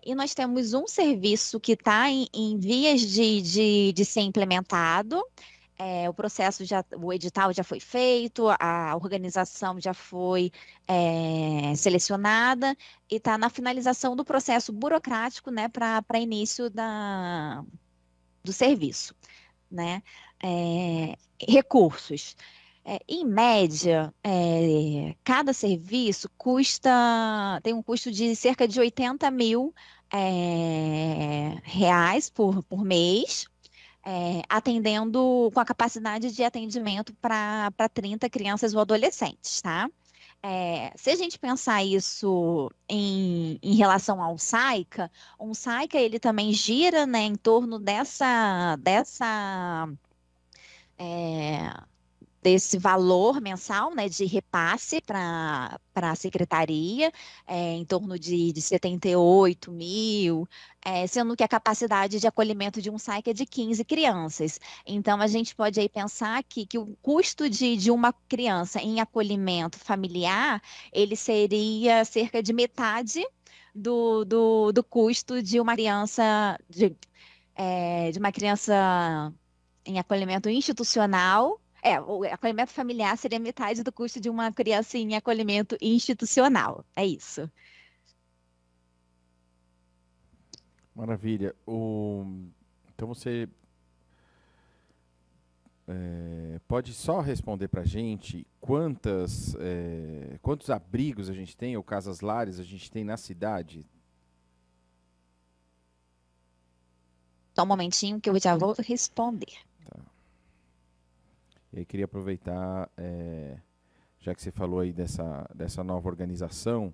E nós temos um serviço que está em vias de ser implementado. O edital já foi feito, a organização já foi selecionada e está na finalização do processo burocrático, né, para início do serviço, né? Recursos. Em média, cada serviço tem um custo de cerca de 80 mil reais por mês, atendendo com a capacidade de atendimento para 30 crianças ou adolescentes, tá? Se a gente pensar isso em relação ao SAICA, um SAICA ele também gira, né, em torno desse valor mensal, né, de repasse para a secretaria, em torno de 78 mil, sendo que a capacidade de acolhimento de um SAIC é de 15 crianças. Então, a gente pode aí pensar que o custo de uma criança em acolhimento familiar, ele seria cerca de metade do custo de uma criança, de uma criança em acolhimento institucional. O acolhimento familiar seria metade do custo de uma criança em acolhimento institucional. É isso. Maravilha. Então você pode só responder para a gente quantos abrigos a gente tem, ou casas-lares a gente tem na cidade? Só um momentinho que eu já vou responder. Tá. E aí queria aproveitar, já que você falou aí dessa nova organização,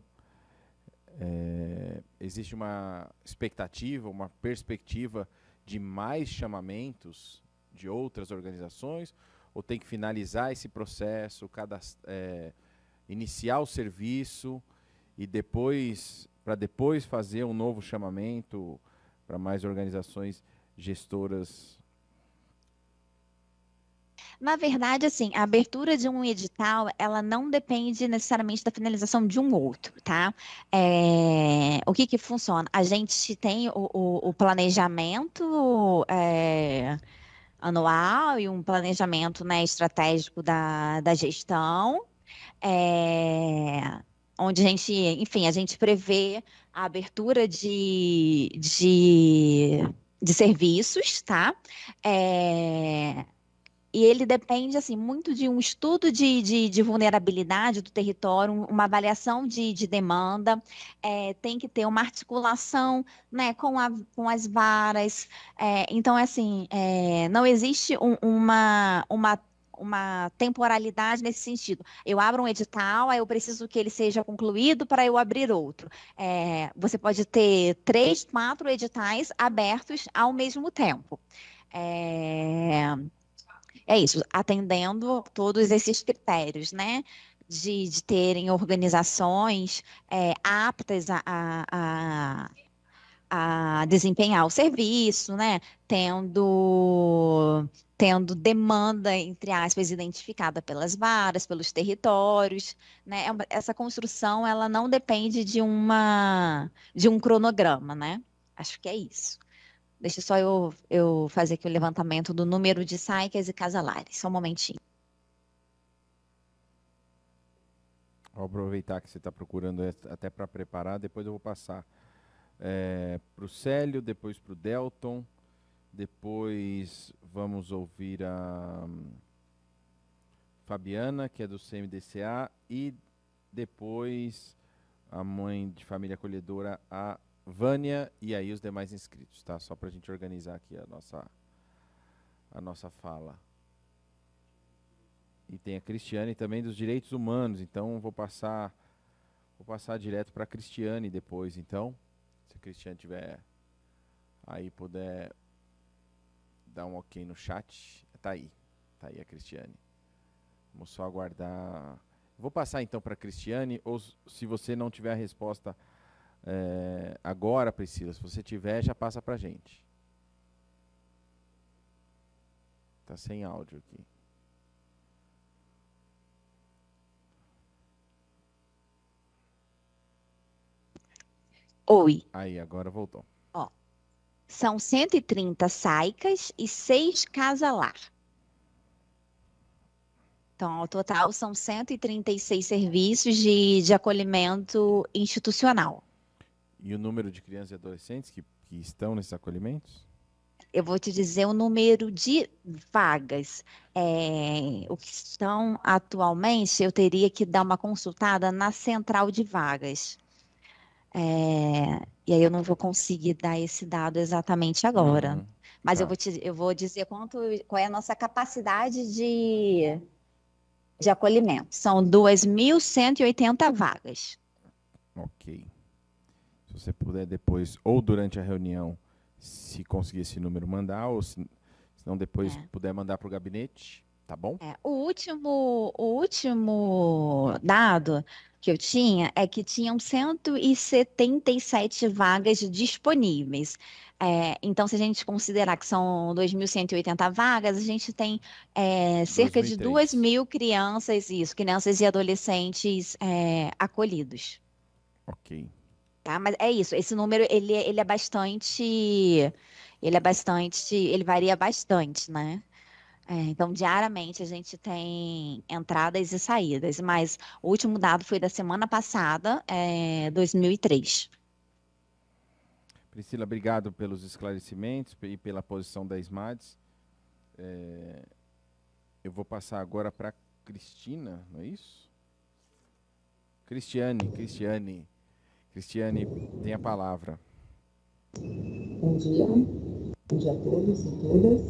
existe uma expectativa, uma perspectiva de mais chamamentos de outras organizações, ou tem que finalizar esse processo, iniciar o serviço e depois para depois fazer um novo chamamento para mais organizações gestoras? Na verdade, assim, a abertura de um edital, ela não depende necessariamente da finalização de um outro, tá? O que que funciona? A gente tem o planejamento anual e um planejamento, né, estratégico da gestão, onde a gente, enfim, a gente prevê a abertura de serviços, tá? E ele depende, assim, muito de um estudo de vulnerabilidade do território, uma avaliação de demanda, tem que ter uma articulação, né, com as varas. Então, assim, não existe uma temporalidade nesse sentido. Eu abro um edital, aí eu preciso que ele seja concluído para eu abrir outro. Você pode ter 3, 4 editais abertos ao mesmo tempo. É isso, atendendo todos esses critérios, né? De terem organizações aptas a desempenhar o serviço, né? Tendo demanda, entre aspas, identificada pelas varas, pelos territórios, né? Essa construção, ela não depende de um cronograma, né? Acho que é isso. Deixa só eu fazer aqui o levantamento do número de SAICAs e casalares. Só um momentinho. Vou aproveitar que você está procurando até para preparar, depois eu vou passar para o Célio, depois para o Delton, depois vamos ouvir a Fabiana, que é do CMDCA, e depois a mãe de família acolhedora, a Vânia, e aí os demais inscritos, tá? Só para a gente organizar aqui a nossa fala. E tem a Cristiane também dos direitos humanos, então vou passar direto para a Cristiane depois, então. Se a Cristiane tiver aí, puder dar um ok no chat. Tá aí a Cristiane. Vamos só aguardar. Vou passar então para a Cristiane, ou se você não tiver a resposta agora, Priscila, se você tiver, já passa para a gente. Tá sem áudio aqui. Oi. Aí, agora voltou. Ó, são 130 SAICAs e 6 casalar. Então, ao total, são 136 serviços de acolhimento institucional. E o número de crianças e adolescentes que estão nesses acolhimentos? Eu vou te dizer o número de vagas. O que estão atualmente, eu teria que dar uma consultada na central de vagas. E aí eu não vou conseguir dar esse dado exatamente agora. Mas tá. eu vou dizer qual é a nossa capacidade de acolhimento. São 2.180 vagas. Ok. Se você puder depois, ou durante a reunião, se conseguir esse número, mandar, ou se não depois puder mandar para o gabinete, tá bom? O último dado que eu tinha é que tinham 177 vagas disponíveis. Então, se a gente considerar que são 2.180 vagas, a gente tem cerca de 2.000 crianças e adolescentes acolhidos. Ok. Tá? Mas é isso, esse número ele varia bastante, né? Então, diariamente a gente tem entradas e saídas, mas o último dado foi da semana passada, 2003. Priscila, obrigado pelos esclarecimentos e pela posição da SMADS. Eu vou passar agora para Cristina, não é isso? Cristiane, tem a palavra. Bom dia a todos e todas.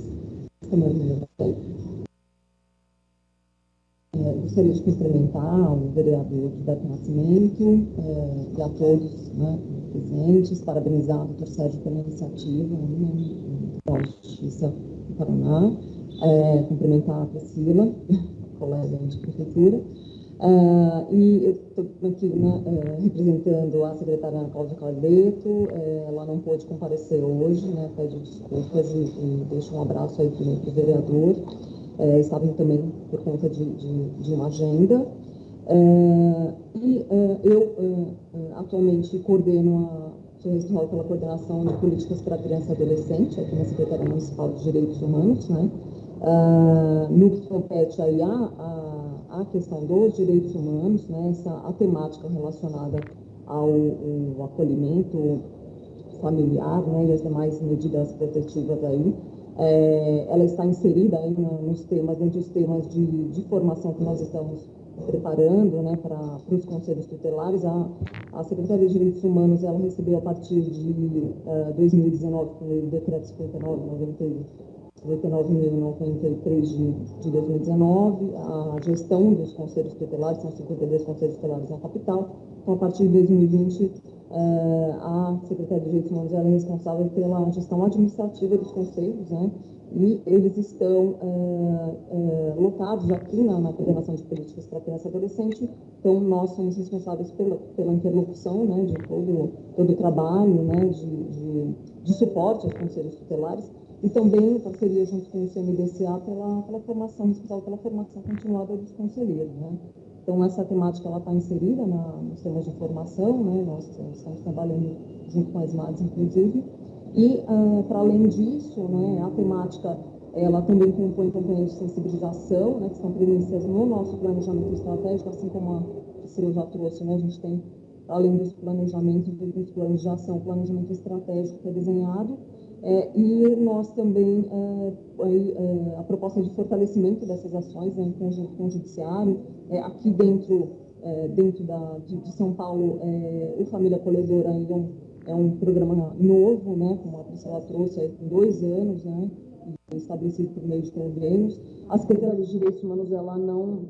Gostaria de cumprimentar o vereador Gilberto Nascimento e a todos, né, presentes, parabenizar o Dr. Sérgio pela iniciativa da Justiça do Paraná, cumprimentar a Priscila, colega de prefeitura, E eu estou aqui, né, representando a secretária Ana Cláudia Carleto. Ela não pôde comparecer hoje, né, pede desculpas e deixa um abraço aí para o vereador. Estava também por conta de uma agenda. Eu atualmente sou responsável pela coordenação de políticas para criança e adolescente aqui na Secretaria Municipal de Direitos Humanos, né? No que compete aí a questão dos direitos humanos, né? A temática relacionada ao acolhimento familiar, né? E as demais medidas protetivas aí, ela está inserida aí entre os temas de formação que nós estamos preparando, né, para os conselhos tutelares. A Secretaria de Direitos Humanos, ela recebeu a partir de 2019, com o decreto 59.093 de 2019, a gestão dos conselhos tutelares, são 52 conselhos tutelares na capital. Então, a partir de 2020, a Secretaria de Direitos Humanos, ela é responsável pela gestão administrativa dos conselhos, né? E eles estão locados aqui na Coordenação de Políticas para Criança e Adolescente. Então, nós somos responsáveis pela interlocução, né, de todo o trabalho, né, de suporte aos conselhos tutelares, e também em parceria junto com o CMDCA pela formação, responsável pela formação continuada dos conselheiros, né. Então, essa temática está inserida nos temas de formação, né, nós estamos trabalhando junto com as MADs, inclusive. E, para além disso, né, a temática, ela também compõe campanhas de sensibilização, né, que são previstas no nosso planejamento estratégico, assim como a Ciro já trouxe, né, a gente tem, além dos planejamentos, dos planos de ação, o planejamento estratégico que é desenhado, e nós também, a proposta de fortalecimento dessas ações, né, em conjunto com o Judiciário, aqui dentro de São Paulo, o Família Acolhedora ainda é um programa novo, né, como a Priscila trouxe, aí, com 2 anos, né, estabelecido por meio de convênios. A Secretaria de Direitos Humanos, ela não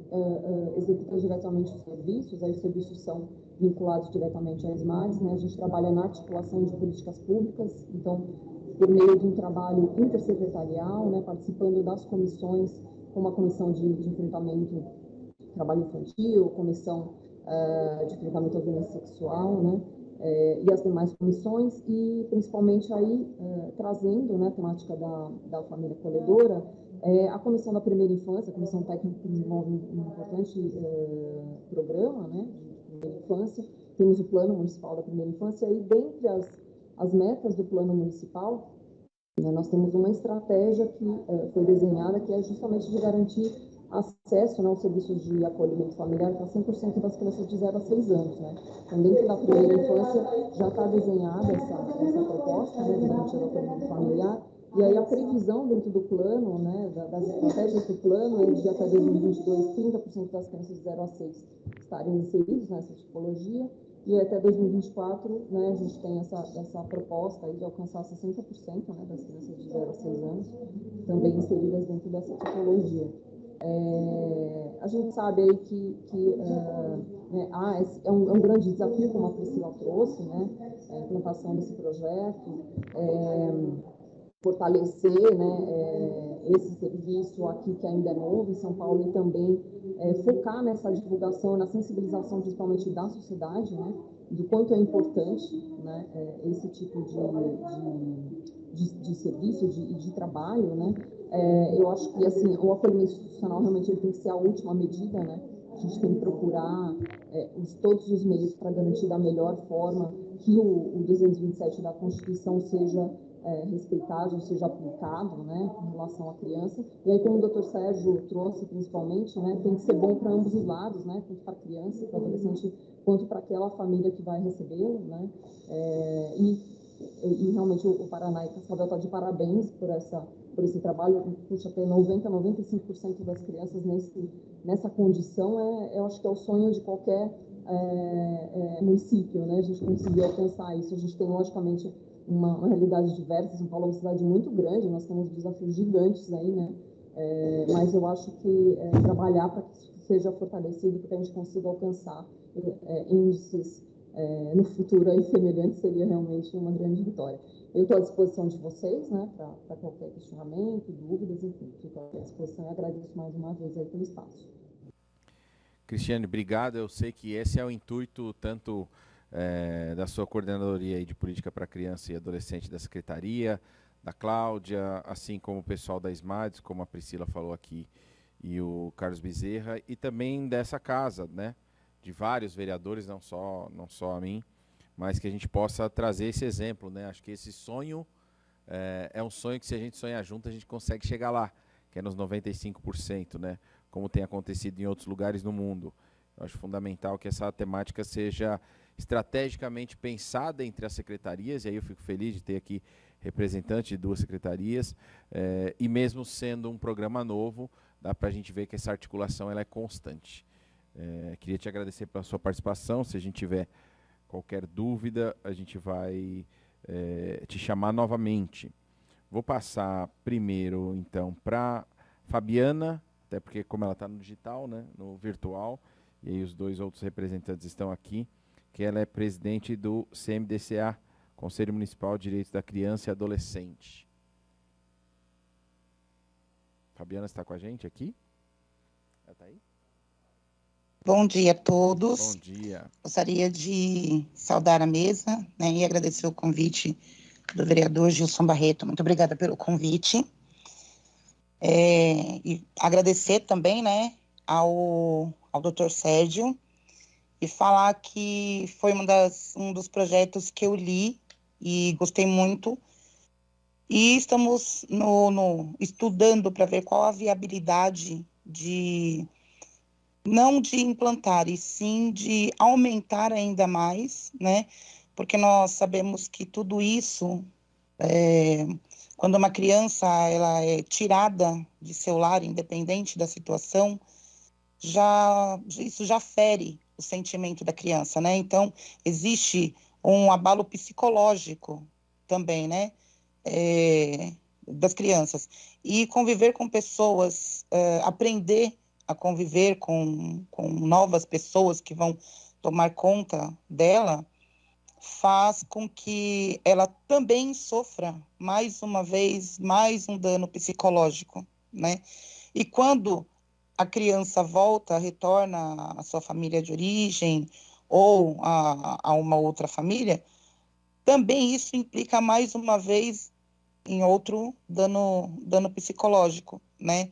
executa diretamente os serviços, aí os serviços são vinculados diretamente às MADs, né, a gente trabalha na articulação de políticas públicas, então, por meio de um trabalho intersecretarial, né, participando das comissões, como a Comissão de Enfrentamento ao Trabalho Infantil, Comissão de Enfrentamento à Violência Sexual, né, e as demais comissões, e principalmente aí trazendo, né, a temática da família acolhedora, a Comissão da Primeira Infância, a Comissão Técnica que desenvolve um importante programa, né, de primeira infância. Temos o Plano Municipal da Primeira Infância, e dentre as metas do Plano Municipal, né, nós temos uma estratégia que foi desenhada, que é justamente de garantir acesso, né, aos serviços de acolhimento familiar para 100% das crianças de 0 a 6 anos. Né? Então, dentro da primeira infância, já está desenhada essa proposta, né, de garantia do acolhimento familiar, e aí a previsão dentro do plano, né, das estratégias do plano, é de até 2022, 30% das crianças de 0 a 6 estarem inseridos nessa tipologia, e até 2024, né, a gente tem essa proposta aí de alcançar 60%, né, das crianças de 0 a 6 anos também inseridas dentro dessa tipologia. A gente sabe aí que é um grande desafio, como a Priscila trouxe, né, a implantação desse projeto, fortalecer, né, esse serviço aqui que ainda é novo em São Paulo, e também focar nessa divulgação, na sensibilização principalmente da sociedade, né, do quanto é importante, né, esse tipo de serviço e de trabalho, né. Eu acho que assim, o acolhimento institucional realmente ele tem que ser a última medida, né. A gente tem que procurar todos os meios para garantir da melhor forma que o 227 da Constituição seja respeitado, seja aplicado, né, em relação à criança. E aí, como o Dr. Sérgio trouxe principalmente, né, tem que ser bom para ambos os lados, né, tanto para a criança, para o adolescente, quanto para aquela família que vai recebê-lo, né. E realmente o Paraná e Cascavel está de parabéns por esse trabalho. Puxa, ter 95% das crianças nessa condição, eu acho que é o sonho de qualquer município, né, a gente conseguir alcançar isso. A gente tem, logicamente, uma realidade diversa. São Paulo é uma cidade muito grande, nós temos desafios gigantes aí, né? Mas eu acho que trabalhar para que isso seja fortalecido, para que a gente consiga alcançar índices no futuro aí semelhantes, seria realmente uma grande vitória. Eu estou à disposição de vocês, né, para qualquer questionamento, dúvidas, enfim, fico à disposição e agradeço mais uma vez aí pelo espaço. Cristiane, obrigado. Eu sei que esse é o intuito tanto da sua coordenadoria aí de política para criança e adolescente da Secretaria, da Cláudia, assim como o pessoal da SMADS, como a Priscila falou aqui, e o Carlos Bezerra, e também dessa casa, né? De vários vereadores, não só a mim, mas que a gente possa trazer esse exemplo, né? Acho que esse sonho é um sonho que, se a gente sonhar junto, a gente consegue chegar lá, que é nos 95%, né? Como tem acontecido em outros lugares no mundo. Eu acho fundamental que essa temática seja estrategicamente pensada entre as secretarias, e aí eu fico feliz de ter aqui representante de 2 secretarias, e mesmo sendo um programa novo, dá para a gente ver que essa articulação ela é constante. Queria te agradecer pela sua participação. Se a gente tiver qualquer dúvida, a gente vai te chamar novamente. Vou passar primeiro, então, para Fabiana, até porque como ela está no digital, né, no virtual, e aí os 2 outros representantes estão aqui, que ela é presidente do CMDCA, Conselho Municipal de Direitos da Criança e Adolescente. Fabiana está com a gente aqui? Ela está aí? Bom dia a todos. Bom dia. Gostaria de saudar a mesa, né, e agradecer o convite do vereador Gilson Barreto. Muito obrigada pelo convite. E agradecer também, né, ao Dr. Sérgio, e falar que foi um dos projetos que eu li e gostei muito. E estamos estudando para ver qual a viabilidade não de implantar, e sim de aumentar ainda mais, né? Porque nós sabemos que tudo isso, quando uma criança ela é tirada de seu lar, independente da situação, isso já fere o sentimento da criança, né? Então, existe um abalo psicológico também, né? Das crianças. E conviver com pessoas, aprender a conviver com novas pessoas que vão tomar conta dela, faz com que ela também sofra, mais uma vez, mais um dano psicológico, né? E quando a criança retorna à sua família de origem ou a uma outra família, também isso implica mais uma vez em outro dano psicológico, né?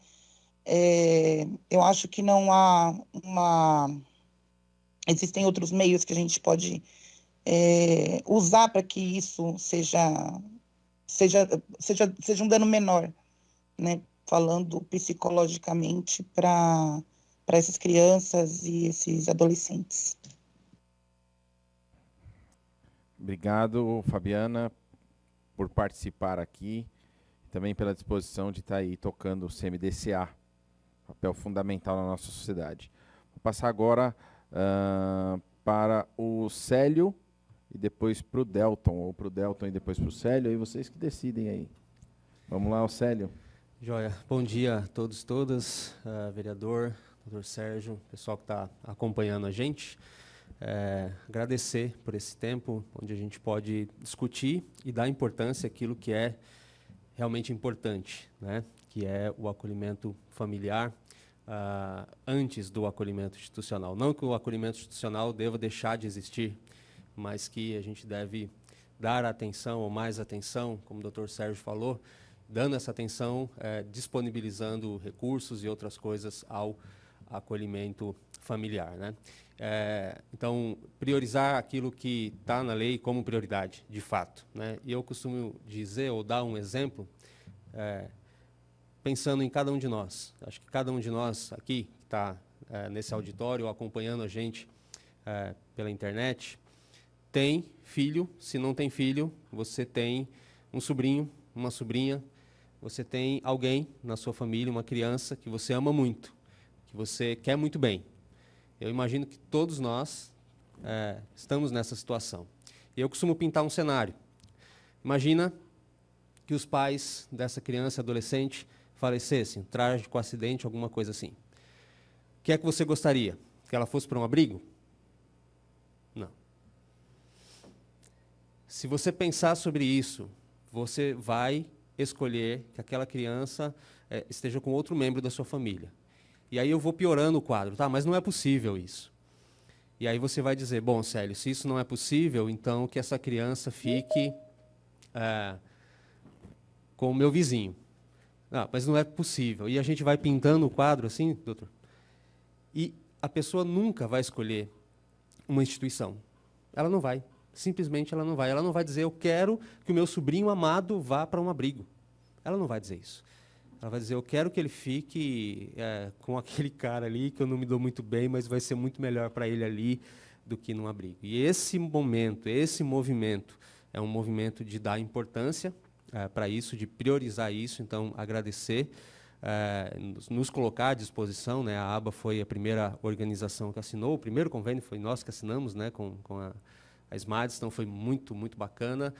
Eu acho que não há existem outros meios que a gente pode usar para que isso seja um dano menor, né? Falando psicologicamente para essas crianças e esses adolescentes. Obrigado, Fabiana, por participar aqui, também pela disposição de estar aí tocando o CMDCA, papel fundamental na nossa sociedade. Vou passar agora para o Célio e depois para o Delton, ou para o Delton e depois para o Célio, aí vocês que decidem aí. Vamos lá, o Célio. Joia. Bom dia a todos e todas, vereador, doutor Sérgio, pessoal que está acompanhando a gente. Agradecer por esse tempo, onde a gente pode discutir e dar importância àquilo que é realmente importante, né? Que é o acolhimento familiar antes do acolhimento institucional. Não que o acolhimento institucional deva deixar de existir, mas que a gente deve dar atenção, ou mais atenção, como o doutor Sérgio falou, dando essa atenção, disponibilizando recursos e outras coisas ao acolhimento familiar, né? Então, priorizar aquilo que está na lei como prioridade, de fato, né? E eu costumo dizer, ou dar um exemplo, pensando em cada um de nós. Acho que cada um de nós aqui, que está nesse auditório, acompanhando a gente pela internet, tem filho. Se não tem filho, você tem um sobrinho, uma sobrinha, você tem alguém na sua família, uma criança que você ama muito, que você quer muito bem. Eu imagino que todos nós estamos nessa situação. E eu costumo pintar um cenário. Imagina que os pais dessa criança, adolescente, falecessem, trágico acidente, alguma coisa assim. O que é que você gostaria? Que ela fosse para um abrigo? Não. Se você pensar sobre isso, você vai escolher que aquela criança esteja com outro membro da sua família. E aí eu vou piorando o quadro, tá? Mas não é possível isso. E aí você vai dizer, bom, Célio, se isso não é possível, então que essa criança fique com o meu vizinho. Não, mas não é possível. E a gente vai pintando o quadro assim, doutor, e a pessoa nunca vai escolher uma instituição. Ela não vai. Simplesmente ela não vai. Ela não vai dizer, eu quero que o meu sobrinho amado vá para um abrigo. Ela não vai dizer isso. Ela vai dizer, eu quero que ele fique com aquele cara ali, que eu não me dou muito bem, mas vai ser muito melhor para ele ali do que num abrigo. E esse momento, esse movimento, é um movimento de dar importância para isso, de priorizar isso. Então, agradecer, nos colocar à disposição, né? A ABA foi a primeira organização que assinou, o primeiro convênio foi nós que assinamos, né, com a SMADS, então foi muito, muito bacana,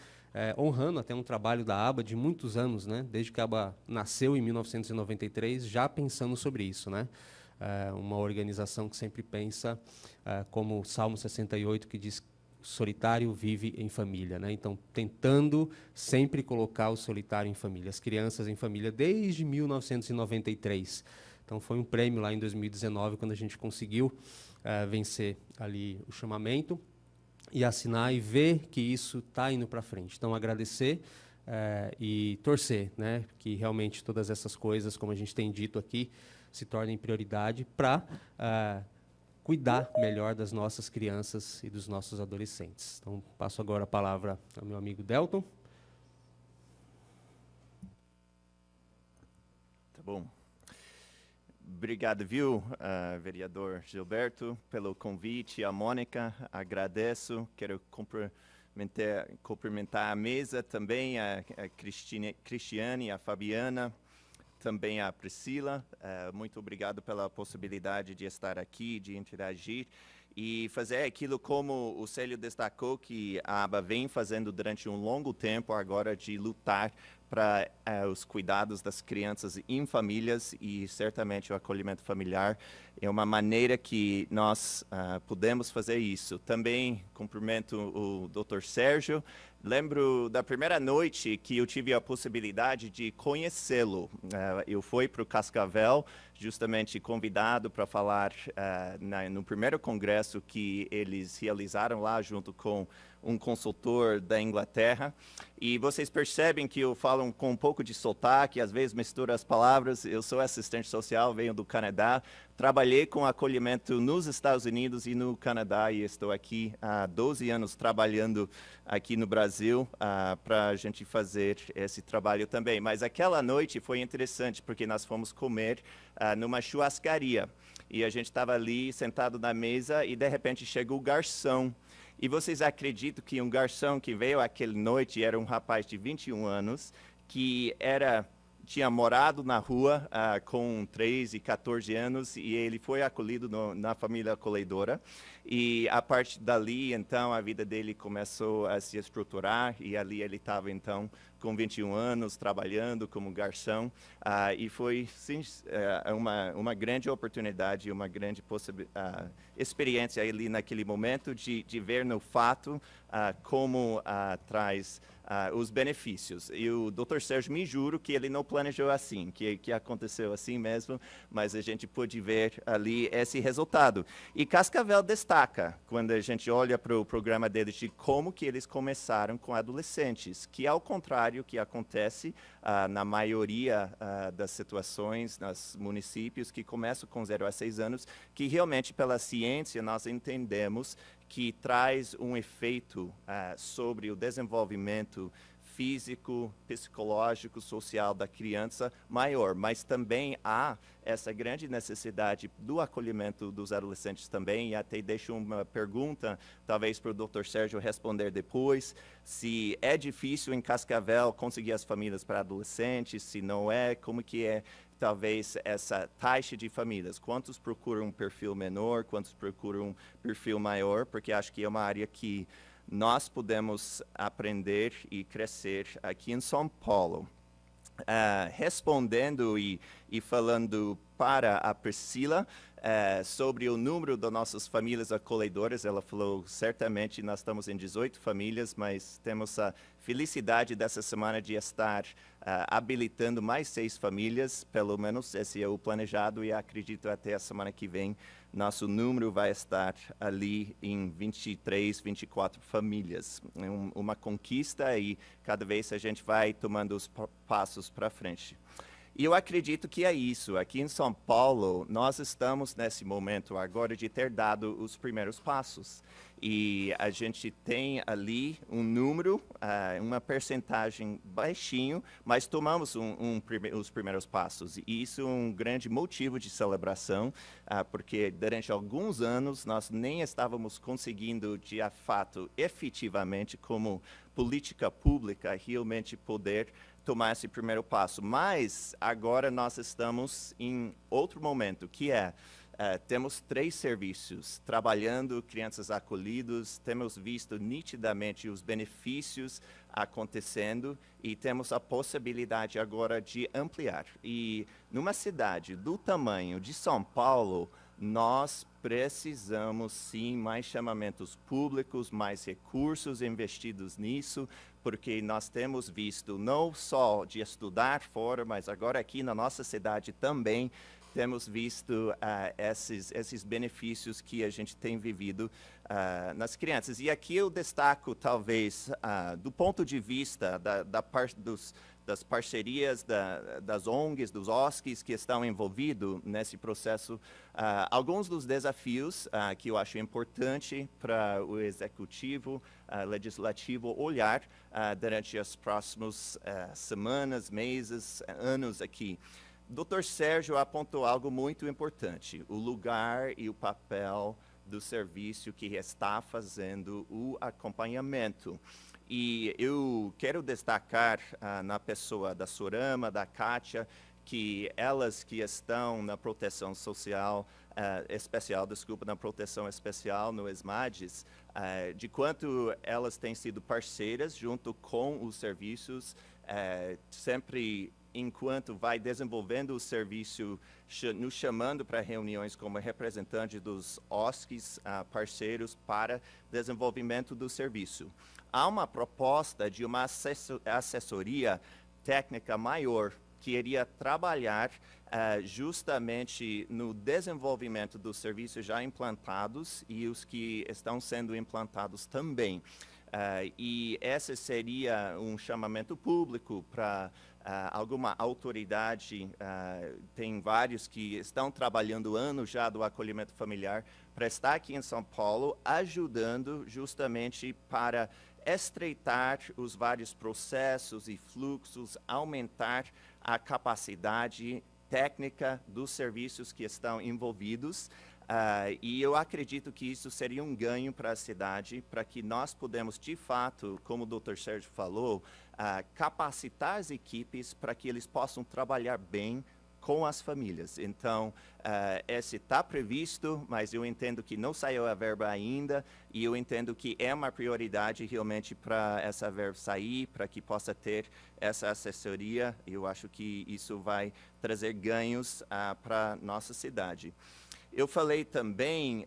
honrando até um trabalho da ABA de muitos anos, né, desde que a ABA nasceu em 1993, já pensando sobre isso, né? Uma organização que sempre pensa, como o Salmo 68, que diz solitário vive em família, né? Então, tentando sempre colocar o solitário em família, as crianças em família, desde 1993. Então, foi um prêmio lá em 2019, quando a gente conseguiu vencer ali o chamamento e assinar e ver que isso está indo para frente. Então, agradecer e torcer, né? Que realmente todas essas coisas, como a gente tem dito aqui, se tornem prioridade para cuidar melhor das nossas crianças e dos nossos adolescentes. Então, passo agora a palavra ao meu amigo Delton. Tá bom. Obrigado, viu, vereador Gilberto, pelo convite. A Mônica, agradeço. Quero cumprimentar a mesa também, a Cristiane, a Fabiana, também a Priscila. Muito obrigado pela possibilidade de estar aqui, de interagir e fazer aquilo como o Célio destacou, que a ABA vem fazendo durante um longo tempo agora, de lutar para os cuidados das crianças em famílias, e certamente o acolhimento familiar é uma maneira que nós podemos fazer isso. Também cumprimento o Dr. Sérgio. Lembro da primeira noite que eu tive a possibilidade de conhecê-lo. Eu fui para o Cascavel, justamente convidado para falar no primeiro congresso que eles realizaram lá, junto com um consultor da Inglaterra. E vocês percebem que eu falo com um pouco de sotaque, às vezes misturo as palavras. Eu sou assistente social, venho do Canadá. Trabalhei com acolhimento nos Estados Unidos e no Canadá, e estou aqui há 12 anos trabalhando aqui no Brasil para a gente fazer esse trabalho também. Mas aquela noite foi interessante, porque nós fomos comer numa churrascaria. E a gente estava ali sentado na mesa e de repente chegou o garçom. E vocês acreditam que um garçom que veio aquela noite era um rapaz de 21 anos, que tinha morado na rua com 13 e 14 anos, e ele foi acolhido na família acolhedora. E a partir dali, então, a vida dele começou a se estruturar, e ali ele estava, então, com 21 anos, trabalhando como garçom. E foi, sim, uma grande oportunidade, uma grande experiência ali naquele momento de ver no fato como traz os benefícios. E o Dr. Sérgio, me juro que ele não planejou assim, que aconteceu assim mesmo, mas a gente pôde ver ali esse resultado. E Cascavel destaca, quando a gente olha para o programa deles, de como que eles começaram com adolescentes, que ao contrário que acontece na maioria das situações, nos municípios que começam com 0 a 6 anos, que realmente pela ciência nós entendemos que traz um efeito sobre o desenvolvimento físico, psicológico, social da criança maior, mas também há essa grande necessidade do acolhimento dos adolescentes também, e até deixo uma pergunta, talvez para o Dr. Sérgio responder depois, se é difícil em Cascavel conseguir as famílias para adolescentes, se não é, como que é talvez essa taxa de famílias, quantos procuram um perfil menor, quantos procuram um perfil maior, porque acho que é uma área que nós podemos aprender e crescer aqui em São Paulo. Respondendo e falando para a Priscila sobre o número das nossas famílias acolhedoras. Ela falou, certamente nós estamos em 18 famílias, mas temos a felicidade dessa semana de estar habilitando mais 6 famílias, pelo menos esse é o planejado, e acredito até a semana que vem nosso número vai estar ali em 23, 24 famílias. É uma conquista e cada vez a gente vai tomando os passos para frente. E eu acredito que é isso. Aqui em São Paulo, nós estamos nesse momento agora de ter dado os primeiros passos. E a gente tem ali um número, uma percentagem baixinho, mas tomamos os primeiros passos. E isso é um grande motivo de celebração, porque durante alguns anos nós nem estávamos conseguindo, de fato, efetivamente, como política pública, realmente poder tomar esse primeiro passo. Mas agora nós estamos em outro momento, que temos 3 serviços trabalhando, crianças acolhidas, temos visto nitidamente os benefícios acontecendo e temos a possibilidade agora de ampliar. E numa cidade do tamanho de São Paulo, nós precisamos sim mais chamamentos públicos, mais recursos investidos nisso, porque nós temos visto não só de estudar fora, mas agora aqui na nossa cidade também temos visto esses benefícios que a gente tem vivido nas crianças. E aqui eu destaco, talvez, do ponto de vista das parcerias, das ONGs, dos OSCs que estão envolvidos nesse processo, alguns dos desafios que eu acho importante para o executivo, legislativo olhar durante as próximas semanas, meses, anos aqui. Dr. Sérgio apontou algo muito importante, o lugar e o papel do serviço que está fazendo o acompanhamento. E eu quero destacar na pessoa da Sorama, da Kátia, que elas que estão na proteção social especial, na proteção especial no ESMADES, de quanto elas têm sido parceiras junto com os serviços, sempre enquanto vai desenvolvendo o serviço, nos chamando para reuniões como representante dos OSCs, parceiros para desenvolvimento do serviço. Há uma proposta de uma assessoria técnica maior que iria trabalhar justamente no desenvolvimento dos serviços já implantados e os que estão sendo implantados também. E esse seria um chamamento público para alguma autoridade, tem vários que estão trabalhando anos já do acolhimento familiar, para estar aqui em São Paulo, ajudando justamente para estreitar os vários processos e fluxos, aumentar a capacidade técnica dos serviços que estão envolvidos. E eu acredito que isso seria um ganho para a cidade, para que nós podemos, de fato, como o Dr. Sérgio falou, capacitar as equipes para que eles possam trabalhar bem com as famílias. Então, esse está previsto, mas eu entendo que não saiu a verba ainda, e eu entendo que é uma prioridade realmente para essa verba sair, para que possa ter essa assessoria. Eu acho que isso vai trazer ganhos para a nossa cidade. Eu falei também,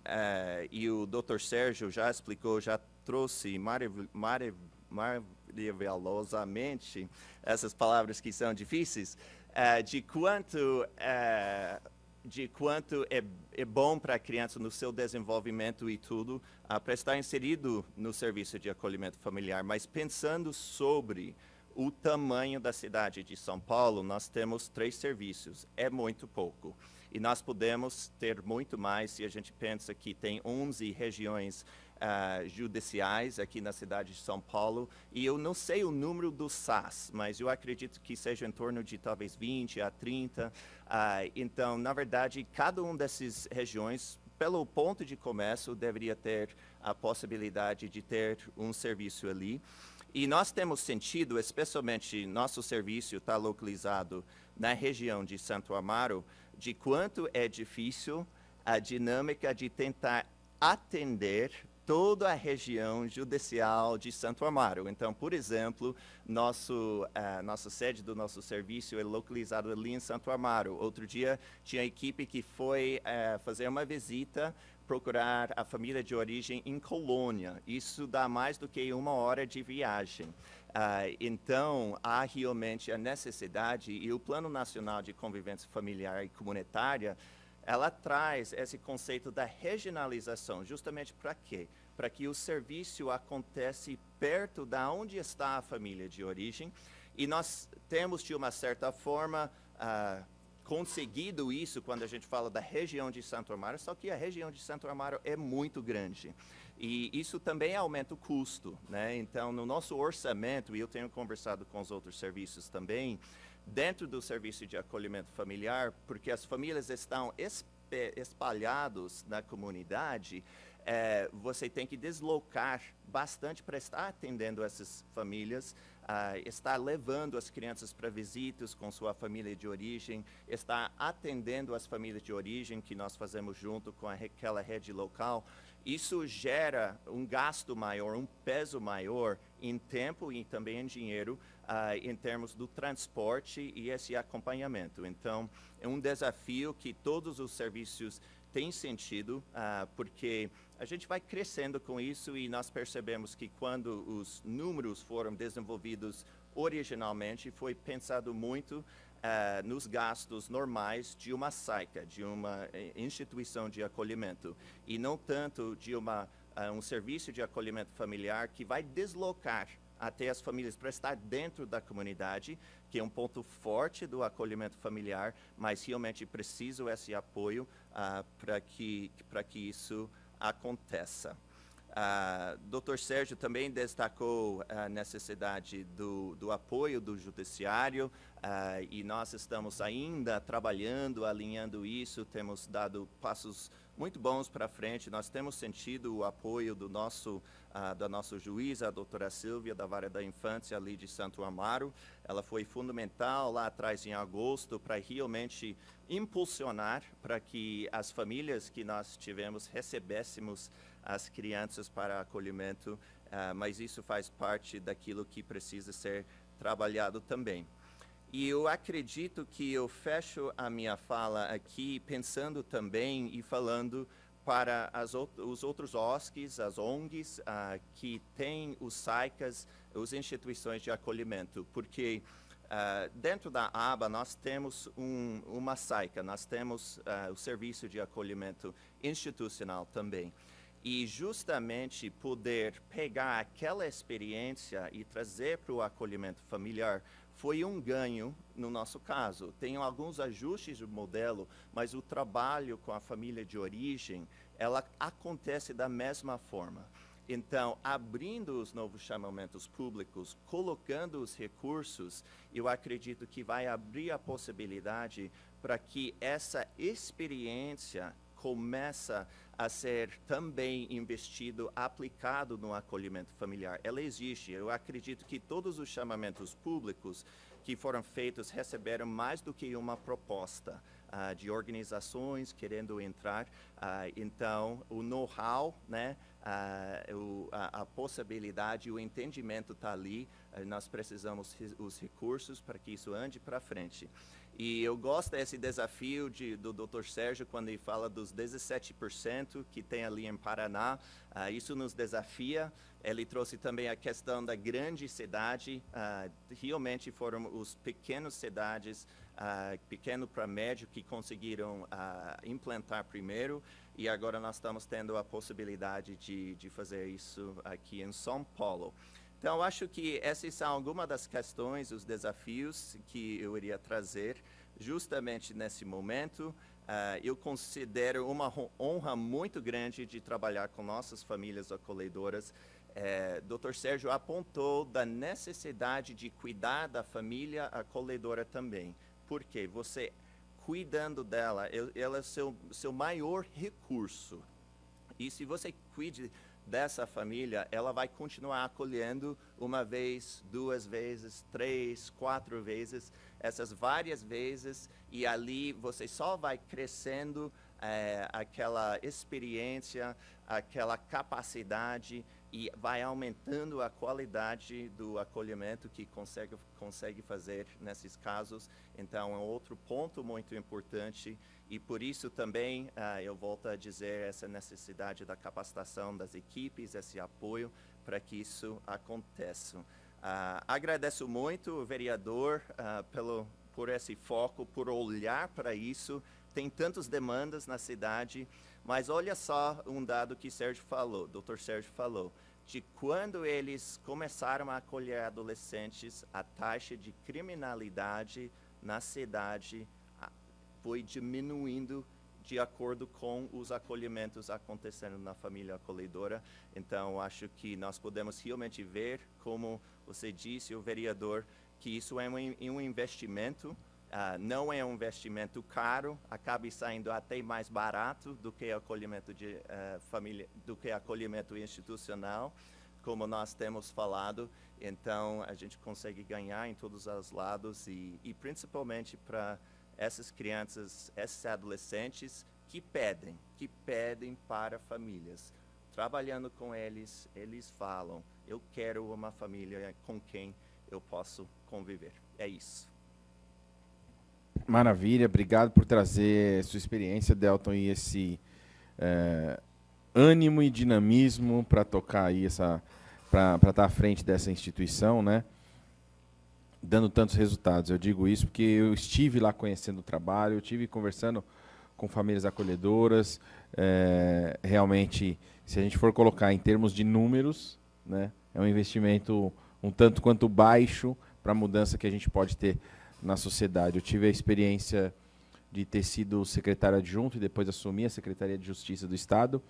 e o Dr. Sérgio já explicou, já trouxe maravilhosamente essas palavras que são difíceis, de quanto é bom para a criança no seu desenvolvimento e tudo, para estar inserido no serviço de acolhimento familiar. Mas pensando sobre o tamanho da cidade de São Paulo, nós temos 3 serviços, é muito pouco. E nós podemos ter muito mais se a gente pensa que tem 11 regiões judiciais aqui na cidade de São Paulo. E eu não sei o número dos SAS, mas eu acredito que seja em torno de talvez 20 a 30. Então, na verdade, cada uma dessas regiões, pelo ponto de comércio, deveria ter a possibilidade de ter um serviço ali. E nós temos sentido, especialmente nosso serviço está localizado na região de Santo Amaro, de quanto é difícil a dinâmica de tentar atender toda a região judicial de Santo Amaro. Então, por exemplo, nossa sede do nosso serviço é localizada ali em Santo Amaro. Outro dia, tinha a equipe que foi fazer uma visita, procurar a família de origem em Colônia. Isso dá mais do que 1 hora de viagem. Então, há realmente a necessidade, e o Plano Nacional de Convivência Familiar e Comunitária, ela traz esse conceito da regionalização, justamente para quê? Para que o serviço acontece perto da onde está a família de origem, e nós temos, de uma certa forma, conseguido isso quando a gente fala da região de Santo Amaro, só que a região de Santo Amaro é muito grande. E isso também aumenta o custo, né? Então, no nosso orçamento, e eu tenho conversado com os outros serviços também, dentro do serviço de acolhimento familiar, porque as famílias estão espalhadas na comunidade, você tem que deslocar bastante para estar atendendo essas famílias, estar levando as crianças para visitas com sua família de origem, estar atendendo as famílias de origem que nós fazemos junto com aquela rede local. Isso gera um gasto maior, um peso maior em tempo e também em dinheiro, em termos do transporte e esse acompanhamento. Então, é um desafio que todos os serviços têm sentido, porque a gente vai crescendo com isso e nós percebemos que quando os números foram desenvolvidos originalmente, foi pensado muito nos gastos normais de uma SAICA, de uma instituição de acolhimento, e não tanto de um serviço de acolhimento familiar que vai deslocar até as famílias para estar dentro da comunidade, que é um ponto forte do acolhimento familiar, mas realmente precisa esse apoio para que isso aconteça. Dr. Sérgio também destacou a necessidade do apoio do judiciário, e nós estamos ainda trabalhando, alinhando isso, temos dado passos muito bons para frente. Nós temos sentido o apoio da nossa juíza, a doutora Silvia, da Vara da Infância ali de Santo Amaro. Ela foi fundamental lá atrás em agosto para realmente impulsionar para que as famílias que nós tivemos recebêssemos as crianças para acolhimento, mas isso faz parte daquilo que precisa ser trabalhado também. E eu acredito que eu fecho a minha fala aqui pensando também e falando para os outros OSCs, as ONGs, que têm os SAICAs, as instituições de acolhimento, porque dentro da aba nós temos uma SAICA, nós temos o Serviço de Acolhimento Institucional também. E justamente poder pegar aquela experiência e trazer para o acolhimento familiar foi um ganho no nosso caso. Tem alguns ajustes do modelo, mas o trabalho com a família de origem, ela acontece da mesma forma. Então, abrindo os novos chamamentos públicos, colocando os recursos, eu acredito que vai abrir a possibilidade para que essa experiência começa a ser também investido, aplicado no acolhimento familiar. Ela existe. Eu acredito que todos os chamamentos públicos que foram feitos receberam mais do que uma proposta de organizações querendo entrar. Então, o know-how, né, a possibilidade, o entendimento está ali. Nós precisamos os recursos para que isso ande para frente. E eu gosto desse desafio do Dr. Sérgio, quando ele fala dos 17% que tem ali em Paraná. Isso nos desafia. Ele trouxe também a questão da grande cidade. Realmente foram os pequenas cidades, pequeno para médio, que conseguiram implantar primeiro. E agora nós estamos tendo a possibilidade de fazer isso aqui em São Paulo. Então, acho que essas são algumas das questões, os desafios que eu iria trazer justamente nesse momento. Eu considero uma honra muito grande de trabalhar com nossas famílias acolhedoras. Dr. Sérgio apontou da necessidade de cuidar da família acolhedora também. Por quê? Você, cuidando dela, ela é seu maior recurso. E se você cuide dessa família, ela vai continuar acolhendo uma vez, 2 vezes, 3, 4 vezes, essas várias vezes, e ali você só vai crescendo aquela experiência, aquela capacidade, e vai aumentando a qualidade do acolhimento que consegue fazer nesses casos. Então, é outro ponto muito importante, e por isso também eu volto a dizer essa necessidade da capacitação das equipes, esse apoio para que isso aconteça. Agradeço muito o vereador por esse foco, por olhar para isso. Tem tantas demandas na cidade, mas olha só um dado que o Dr. Sérgio falou, de quando eles começaram a acolher adolescentes, a taxa de criminalidade na cidade foi diminuindo de acordo com os acolhimentos acontecendo na família acolhedora. Então, acho que nós podemos realmente ver, como você disse, o vereador, que isso é um investimento. Não é um investimento caro, acaba saindo até mais barato do que acolhimento de família, do que acolhimento institucional, como nós temos falado. Então, a gente consegue ganhar em todos os lados, e principalmente para essas crianças, esses adolescentes que pedem para famílias. Trabalhando com eles, eles falam, eu quero uma família com quem eu posso conviver. É isso. Maravilha, obrigado por trazer sua experiência, Delton, e esse ânimo e dinamismo para tocar aí para estar à frente dessa instituição, né? Dando tantos resultados. Eu digo isso porque eu estive lá conhecendo o trabalho, eu estive conversando com famílias acolhedoras. Realmente, se a gente for colocar em termos de números, né, é um investimento um tanto quanto baixo para a mudança que a gente pode ter na sociedade. Eu tive a experiência de ter sido secretário adjunto e depois assumi a Secretaria de Justiça do Estado,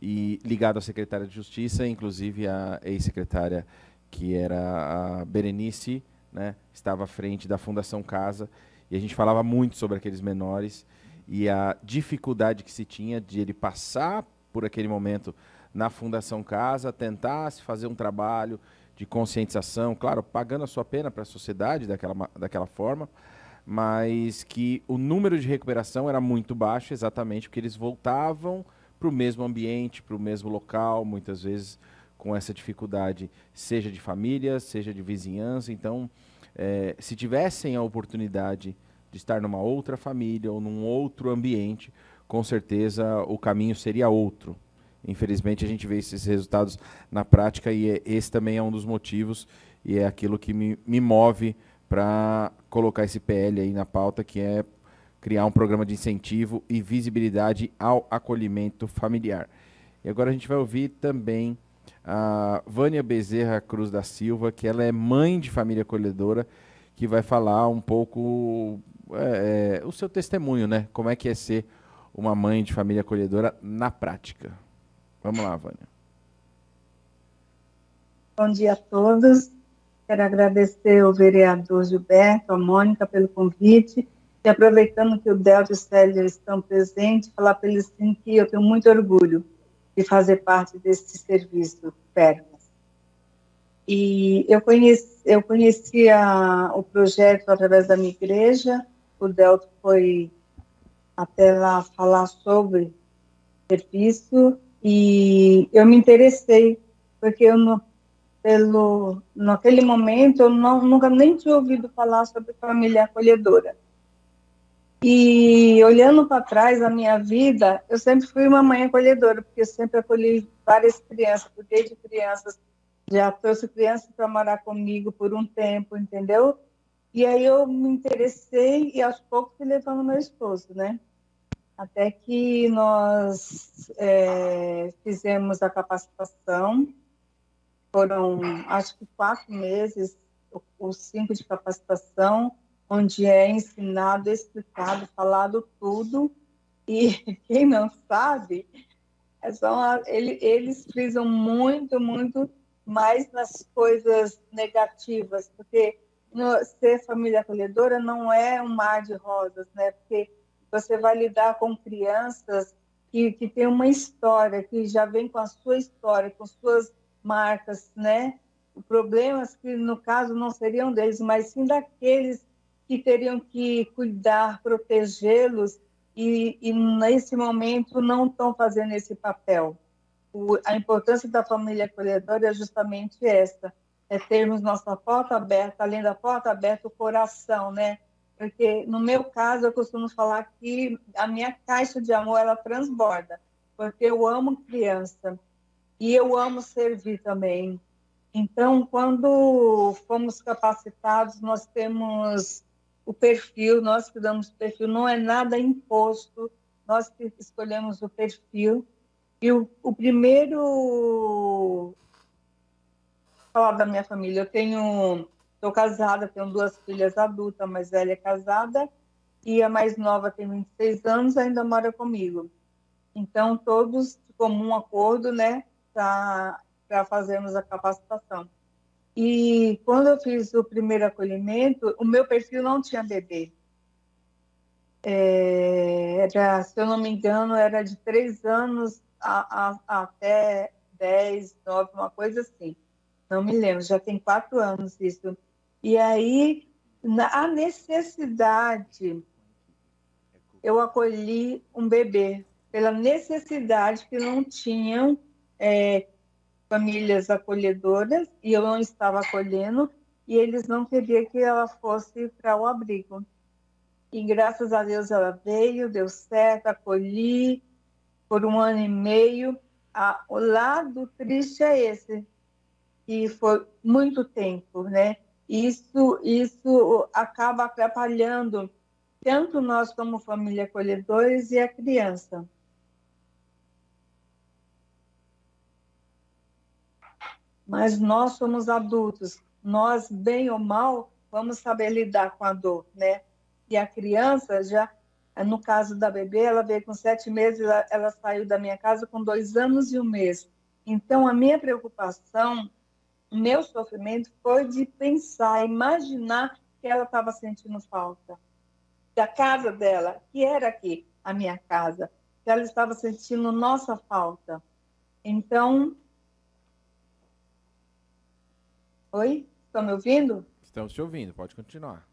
e ligado à Secretaria de Justiça, inclusive a ex-secretária, que era a Berenice, né, estava à frente da Fundação Casa, e a gente falava muito sobre aqueles menores e a dificuldade que se tinha de ele passar por aquele momento na Fundação Casa, tentar se fazer um trabalho de conscientização, claro, pagando a sua pena para a sociedade daquela forma, mas que o número de recuperação era muito baixo, exatamente porque eles voltavam para o mesmo ambiente, para o mesmo local, muitas vezes com essa dificuldade, seja de família, seja de vizinhança. Então, se tivessem a oportunidade de estar numa outra família ou num outro ambiente, com certeza o caminho seria outro. Infelizmente, a gente vê esses resultados na prática, e esse também é um dos motivos, e é aquilo que me move para colocar esse PL aí na pauta, que é criar um programa de incentivo e visibilidade ao acolhimento familiar. E agora a gente vai ouvir também a Vânia Bezerra Cruz da Silva, que ela é mãe de família acolhedora, que vai falar um pouco o seu testemunho, né? Como é que é ser uma mãe de família acolhedora na prática. Vamos lá, Vânia. Bom dia a todos. Quero agradecer ao vereador Gilberto, a Mônica, pelo convite, e aproveitando que o Delton e o Célio estão presentes, falar para eles sim, que eu tenho muito orgulho de fazer parte desse serviço PERCAS. E eu conheci o projeto através da minha igreja. O Delton foi até lá falar sobre o serviço, e eu me interessei, porque naquele momento eu nunca nem tinha ouvido falar sobre família acolhedora. E olhando para trás a minha vida, eu sempre fui uma mãe acolhedora, porque eu sempre acolhi várias crianças, cuidei de crianças, já trouxe crianças para morar comigo por um tempo, entendeu? E aí eu me interessei e aos poucos fui levando meu esposo, né? Até que nós fizemos a capacitação. Foram, acho que 4 meses ou 5 de capacitação, onde é ensinado, explicado, falado tudo. E quem não sabe, eles frisam muito, muito mais nas coisas negativas, porque ser família acolhedora não é um mar de rosas, né? Porque você vai lidar com crianças que têm uma história, que já vem com a sua história, com suas marcas, né? Problemas que, no caso, não seriam deles, mas sim daqueles que teriam que cuidar, protegê-los e nesse momento não estão fazendo esse papel. A importância da família acolhedora é justamente essa, é termos nossa porta aberta, além da porta aberta, o coração, né? Porque, no meu caso, eu costumo falar que a minha caixa de amor, ela transborda, porque eu amo criança e eu amo servir também. Então, quando fomos capacitados, nós temos o perfil, nós que damos o perfil, não é nada imposto, nós que escolhemos o perfil. E o primeiro... Vou falar da minha família, estou casada, tenho 2 filhas adultas, a mais velha é casada, e a mais nova tem 26 anos, ainda mora comigo. Então, todos de comum acordo, né, para fazermos a capacitação. E quando eu fiz o primeiro acolhimento, o meu perfil não tinha bebê. Se eu não me engano, era de 3 anos até 10, 9, uma coisa assim. Não me lembro, já tem 4 anos isso. E aí, a necessidade, eu acolhi um bebê, pela necessidade que não tinham famílias acolhedoras, e eu não estava acolhendo, e eles não queriam que ela fosse para o abrigo. E graças a Deus ela veio, deu certo, acolhi por 1 ano e meio. O lado triste é esse, que foi muito tempo, né? Isso acaba atrapalhando tanto nós como família acolhedores e a criança. Mas nós somos adultos, nós, bem ou mal, vamos saber lidar com a dor, né? E a criança, já, no caso da bebê, ela veio com 7 meses, ela saiu da minha casa com 2 anos e 1 mês. Então, a minha preocupação, o meu sofrimento foi de pensar, imaginar que ela estava sentindo falta da casa dela, que era aqui, a minha casa, que ela estava sentindo nossa falta. Então... Oi? Estão me ouvindo? Estamos te ouvindo, pode continuar.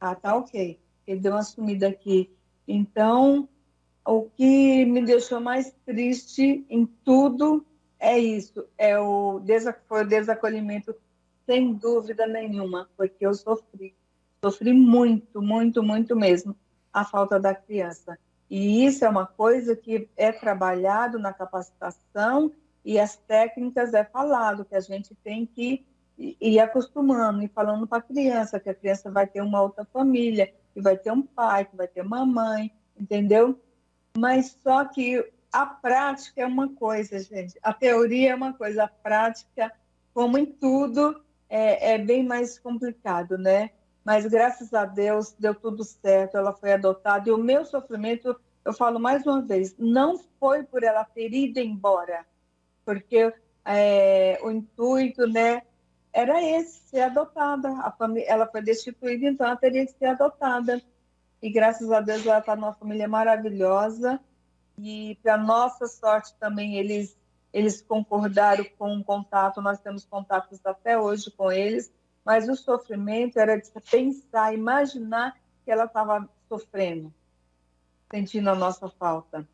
Ah, tá ok. Ele deu uma sumida aqui. Então, o que me deixou mais triste em tudo é isso, foi o desacolhimento, sem dúvida nenhuma, porque eu sofri muito, muito, muito mesmo, a falta da criança. E isso é uma coisa que é trabalhado na capacitação, e as técnicas é falado, que a gente tem que ir acostumando, e falando para a criança, que a criança vai ter uma outra família, que vai ter um pai, que vai ter uma mãe, entendeu? Mas só que a prática é uma coisa, gente. A teoria é uma coisa, a prática, como em tudo, é bem mais complicado, né? Mas graças a Deus deu tudo certo, ela foi adotada, e o meu sofrimento, eu falo mais uma vez, não foi por ela ter ido embora, porque o intuito, né, era esse, ser adotada. Ela foi destituída, então ela teria que ser adotada. E graças a Deus ela está numa família maravilhosa. E para nossa sorte também eles concordaram com o contato, nós temos contatos até hoje com eles, mas o sofrimento era de pensar, imaginar que ela estava sofrendo, sentindo a nossa falta.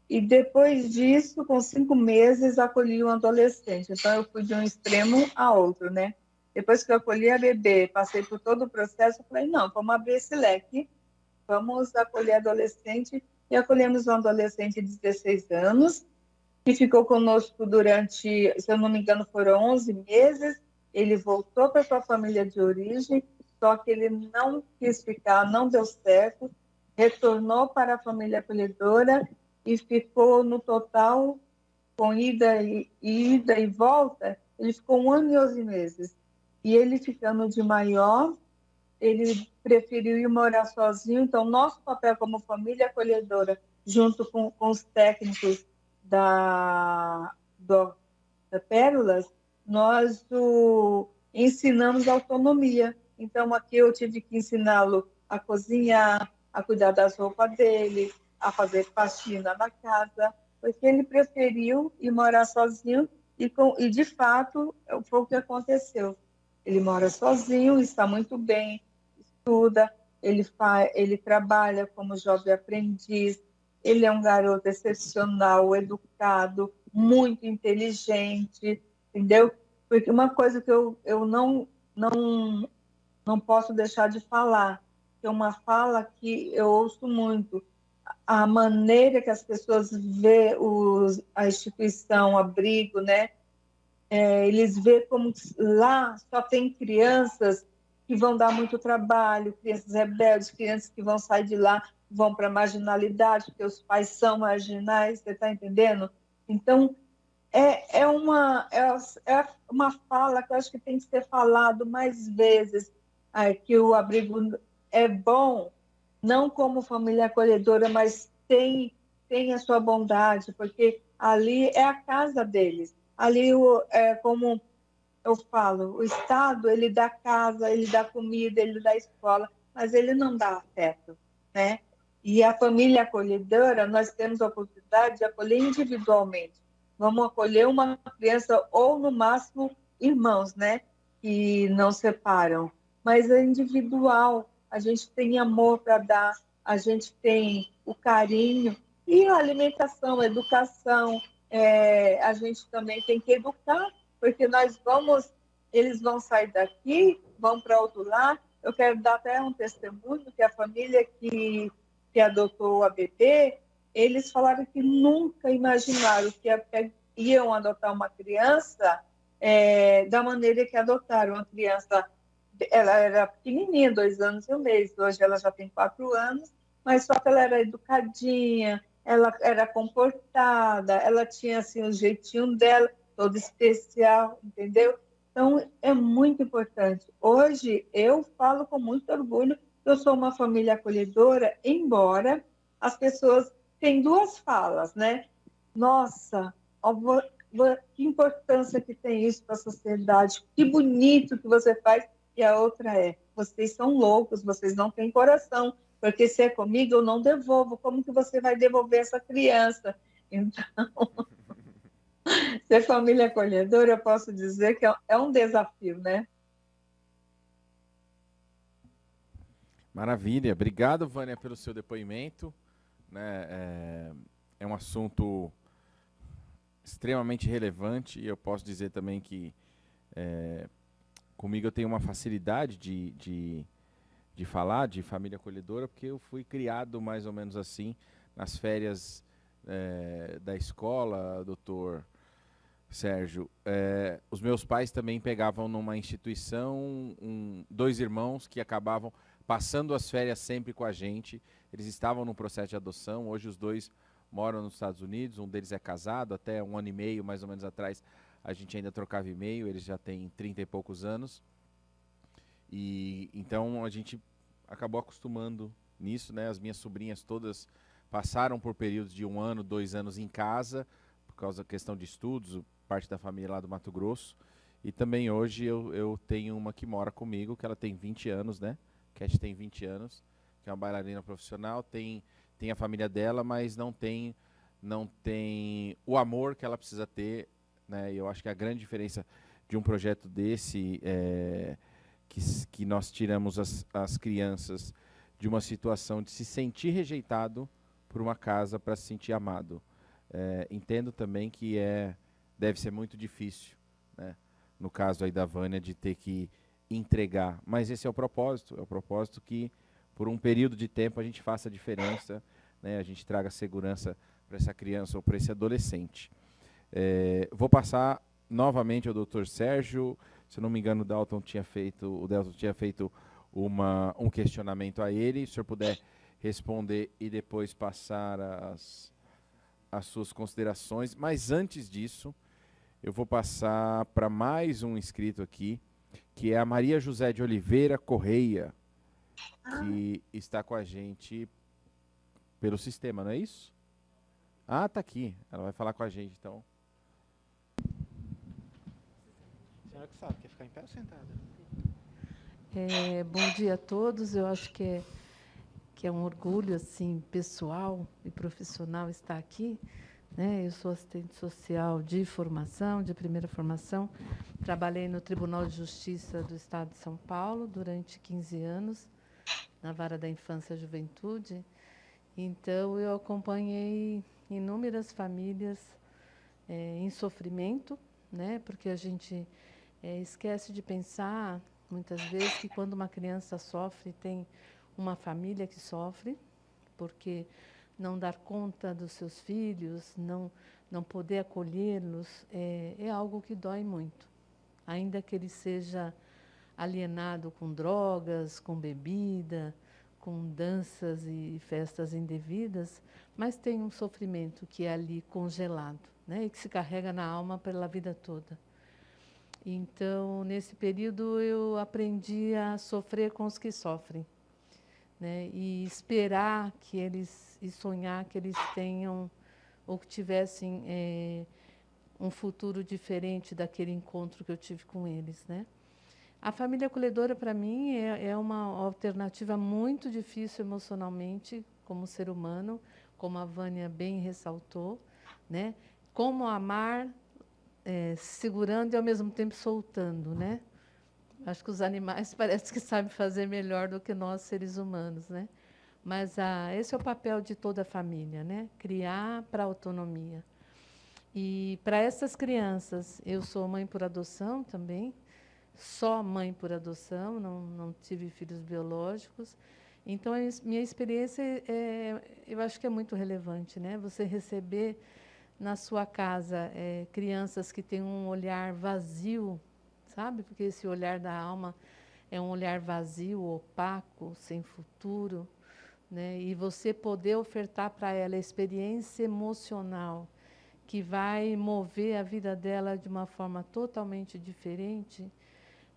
E depois disso, com 5 meses, acolhi um adolescente. Então, eu fui de um extremo a outro, né? Depois que eu acolhi a bebê, passei por todo o processo, eu falei, não, vamos abrir esse leque, vamos acolher adolescente. E acolhemos um adolescente de 16 anos, que ficou conosco durante, se eu não me engano, foram 11 meses. Ele voltou para sua família de origem, só que ele não quis ficar, não deu certo, retornou para a família acolhedora, e ficou no total, com ida e volta, ele ficou 1 ano e 11 meses. E ele ficando de maior, ele preferiu ir morar sozinho. Então, nosso papel como família acolhedora, junto com os técnicos da Pérolas, nós ensinamos autonomia. Então, aqui eu tive que ensiná-lo a cozinhar, a cuidar das roupas dele, a fazer faxina na casa, porque ele preferiu ir morar sozinho e de fato, foi o que aconteceu. Ele mora sozinho, está muito bem, estuda, ele trabalha como jovem aprendiz, ele é um garoto excepcional, educado, muito inteligente, entendeu? Porque uma coisa que eu não posso deixar de falar, que é uma fala que eu ouço muito, a maneira que as pessoas vê a instituição, o abrigo, né? Eles veem como lá só tem crianças que vão dar muito trabalho, crianças rebeldes, crianças que vão sair de lá, vão para a marginalidade, porque os pais são marginais, você está entendendo? Então, é uma fala que eu acho que tem que ser falado mais vezes, que o abrigo é bom, não como família acolhedora, mas tem a sua bondade, porque ali é a casa deles. Ali, como eu falo, o Estado, ele dá casa, ele dá comida, ele dá escola, mas ele não dá afeto, né? E a família acolhedora, nós temos a oportunidade de acolher individualmente. Vamos acolher uma criança ou, no máximo, irmãos, né? Que não separam. Mas é individual, a gente tem amor para dar, a gente tem o carinho e a alimentação, a educação. A gente também tem que educar, porque eles vão sair daqui, vão para outro lar. Eu quero dar até um testemunho que a família que adotou a bebê, eles falaram que nunca imaginaram que iam adotar uma criança da maneira que adotaram. Uma criança, ela era pequenininha, 2 anos e um mês, hoje ela já tem 4 anos, mas só que ela era educadinha, ela era comportada, ela tinha assim, o jeitinho dela, todo especial, entendeu? Então, é muito importante. Hoje, eu falo com muito orgulho que eu sou uma família acolhedora, embora as pessoas tenham 2 falas, né? Nossa, que importância que tem isso para a sociedade, que bonito que você faz. E a outra vocês são loucos, vocês não têm coração, porque se é comigo, eu não devolvo. Como que você vai devolver essa criança? Então, ser família acolhedora, eu posso dizer que é um desafio, né? Maravilha. Obrigado, Vânia, pelo seu depoimento. Né? É um assunto extremamente relevante e eu posso dizer também que comigo eu tenho uma facilidade de falar de família acolhedora, porque eu fui criado mais ou menos assim, nas férias da escola, doutor Sérgio. Os meus pais também pegavam numa instituição 2 irmãos que acabavam passando as férias sempre com a gente. Eles estavam no processo de adoção, hoje os 2 moram nos Estados Unidos, um deles é casado, até 1 ano e meio, mais ou menos atrás, a gente ainda trocava e-mail, eles já têm 30 e poucos anos. E então a gente acabou acostumando nisso, né? As minhas sobrinhas todas passaram por períodos de 1 ano, 2 anos em casa, por causa da questão de estudos, parte da família lá do Mato Grosso. E também hoje eu tenho uma que mora comigo, que ela tem 20 anos, né? Cat tem 20 anos, que é uma bailarina profissional, tem a família dela, mas não tem o amor que ela precisa ter, né? E eu acho que a grande diferença de um projeto desse que nós tiramos as crianças de uma situação de se sentir rejeitado por uma casa para se sentir amado. Entendo também que deve ser muito difícil, né? No caso aí da Vânia, de ter que entregar, mas esse é o propósito que por um período de tempo a gente faça a diferença, né? A gente traga segurança para essa criança ou para esse adolescente. Vou passar novamente ao doutor Sérgio. Se eu não me engano, o Delton tinha feito um questionamento a ele. Se o senhor puder responder e depois passar as suas considerações. Mas antes disso, eu vou passar para mais um inscrito aqui, que é a Maria José de Oliveira Correia, que está com a gente pelo sistema, não é isso? Ah, tá aqui. Ela vai falar com a gente, então. A senhora que sabe, quer ficar em pé ou sentada? Bom dia a todos. Eu acho que é um orgulho assim, pessoal e profissional estar aqui. Eu sou assistente social de formação, de primeira formação. Trabalhei no Tribunal de Justiça do Estado de São Paulo durante 15 anos. na Vara da Infância e Juventude. Então, eu acompanhei inúmeras famílias em sofrimento, né? Porque a gente esquece de pensar, muitas vezes, que quando uma criança sofre, tem uma família que sofre, porque não dar conta dos seus filhos, não poder acolhê-los, é algo que dói muito. Ainda que ele seja alienado com drogas, com bebida, com danças e festas indevidas, mas tem um sofrimento que é ali congelado, né? E que se carrega na alma pela vida toda. Então, nesse período, eu aprendi a sofrer com os que sofrem, né? E esperar que eles, e sonhar que eles tenham, ou que tivessem um futuro diferente daquele encontro que eu tive com eles, né? A família acolhedora, para mim, é uma alternativa muito difícil emocionalmente, como ser humano, como a Vânia bem ressaltou, né? Como amar segurando e, ao mesmo tempo, soltando, né? Acho que os animais parece que sabem fazer melhor do que nós, seres humanos, né? Mas esse é o papel de toda a família, né? Criar para a autonomia. E para essas crianças, eu sou mãe por adoção também, só mãe por adoção, não tive filhos biológicos. Então, minha experiência, eu acho que é muito relevante, né? Você receber na sua casa crianças que têm um olhar vazio, sabe? Porque esse olhar da alma é um olhar vazio, opaco, sem futuro, né? E você poder ofertar para ela a experiência emocional que vai mover a vida dela de uma forma totalmente diferente.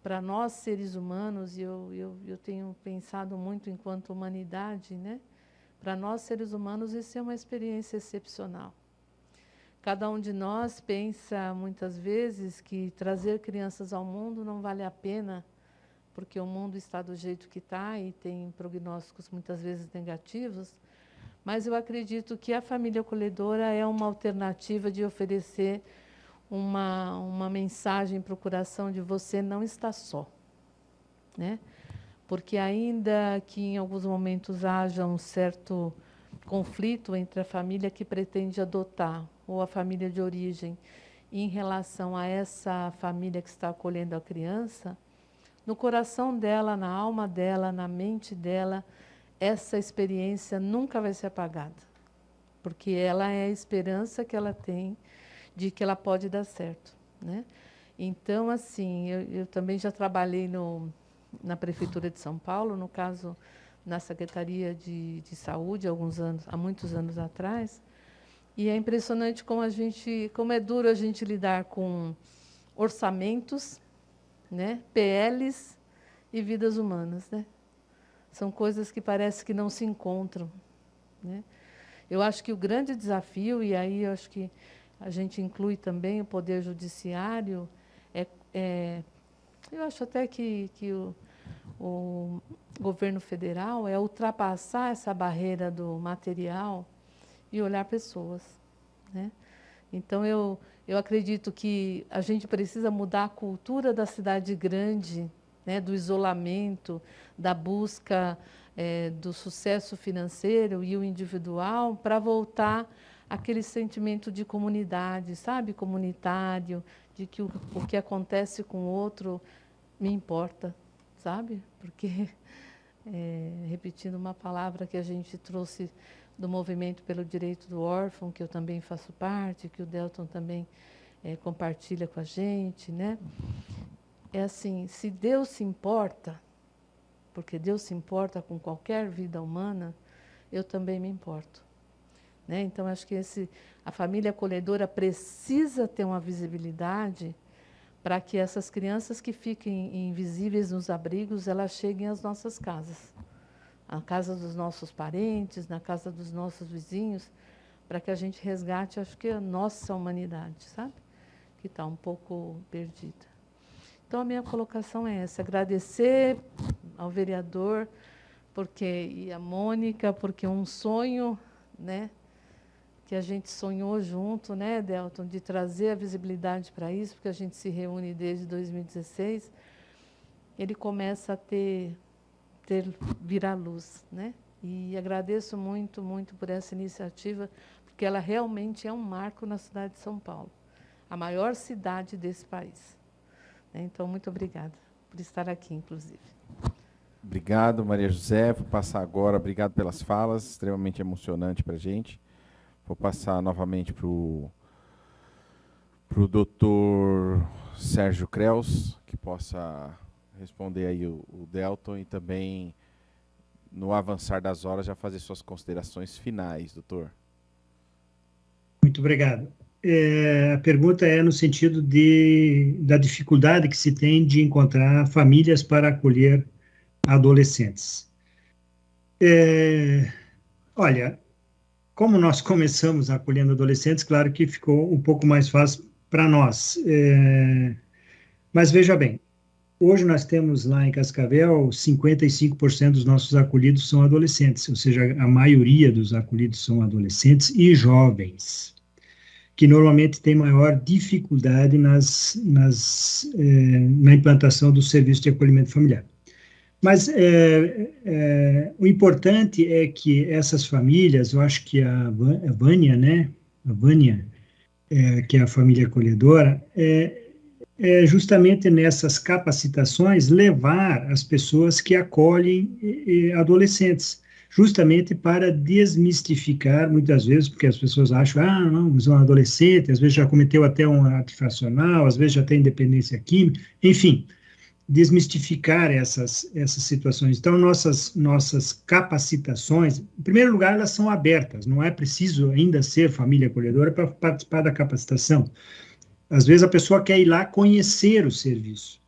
Para nós, seres humanos, e eu tenho pensado muito enquanto humanidade, né? Para nós, seres humanos, isso é uma experiência excepcional. Cada um de nós pensa, muitas vezes, que trazer crianças ao mundo não vale a pena, porque o mundo está do jeito que está e tem prognósticos, muitas vezes, negativos. Mas eu acredito que a família acolhedora é uma alternativa de oferecer uma mensagem para o coração de você não está só, né? Porque ainda que em alguns momentos haja um certo conflito entre a família que pretende adotar ou a família de origem em relação a essa família que está acolhendo a criança, no coração dela, na alma dela, na mente dela, essa experiência nunca vai ser apagada, porque ela é a esperança que ela tem de que ela pode dar certo, né? Então, assim, eu também já trabalhei na Prefeitura de São Paulo, no caso, na Secretaria de Saúde, há muitos anos atrás, e é impressionante como é duro a gente lidar com orçamentos, né, PLs e vidas humanas, né? São coisas que parece que não se encontram, né? Eu acho que o grande desafio, e aí eu acho que a gente inclui também o Poder Judiciário, eu acho até que o governo federal é ultrapassar essa barreira do material e olhar pessoas, né? Então, eu acredito que a gente precisa mudar a cultura da cidade grande, né, do isolamento, da busca do sucesso financeiro e o individual, para voltar aquele sentimento de comunidade, sabe, comunitário, de que o que acontece com o outro me importa, sabe? Porque, repetindo uma palavra que a gente trouxe do movimento pelo direito do órfão, que eu também faço parte, que o Delton também compartilha com a gente, né? É assim, se Deus se importa, porque Deus se importa com qualquer vida humana, eu também me importo, né? Então, acho que a família acolhedora precisa ter uma visibilidade para que essas crianças que fiquem invisíveis nos abrigos, elas cheguem às nossas casas, à casa dos nossos parentes, na casa dos nossos vizinhos, para que a gente resgate, acho que a nossa humanidade, sabe? Que está um pouco perdida. Então, a minha colocação é essa, agradecer ao vereador e a Mônica, porque um sonho, né, que a gente sonhou junto, né, Delton, de trazer a visibilidade para isso, porque a gente se reúne desde 2016, ele começa a ter vir à luz, né? E agradeço muito, muito por essa iniciativa, porque ela realmente é um marco na cidade de São Paulo, a maior cidade desse país. Então, muito obrigada por estar aqui, inclusive. Obrigado, Maria José. Vou passar agora, obrigado pelas falas, extremamente emocionante para a gente. Vou passar novamente para o doutor Sérgio Creus, que possa responder aí o Delton e também, no avançar das horas, já fazer suas considerações finais, doutor. Muito obrigado. A pergunta é no sentido da dificuldade que se tem de encontrar famílias para acolher adolescentes. Olha, como nós começamos acolhendo adolescentes, claro que ficou um pouco mais fácil para nós. Mas veja bem, hoje nós temos lá em Cascavel 55% dos nossos acolhidos são adolescentes, ou seja, a maioria dos acolhidos são adolescentes e jovens, que normalmente têm maior dificuldade na implantação do serviço de acolhimento familiar. Mas o importante é que essas famílias, eu acho que a Vânia, né, que é a família acolhedora, justamente nessas capacitações levar as pessoas que acolhem adolescentes, justamente para desmistificar, muitas vezes, porque as pessoas acham, não, mas um adolescente, às vezes já cometeu até um ato infracional, às vezes já tem dependência química, enfim, desmistificar essas situações. Então, nossas capacitações, em primeiro lugar, elas são abertas, não é preciso ainda ser família acolhedora para participar da capacitação. Às vezes a pessoa quer ir lá conhecer o serviço.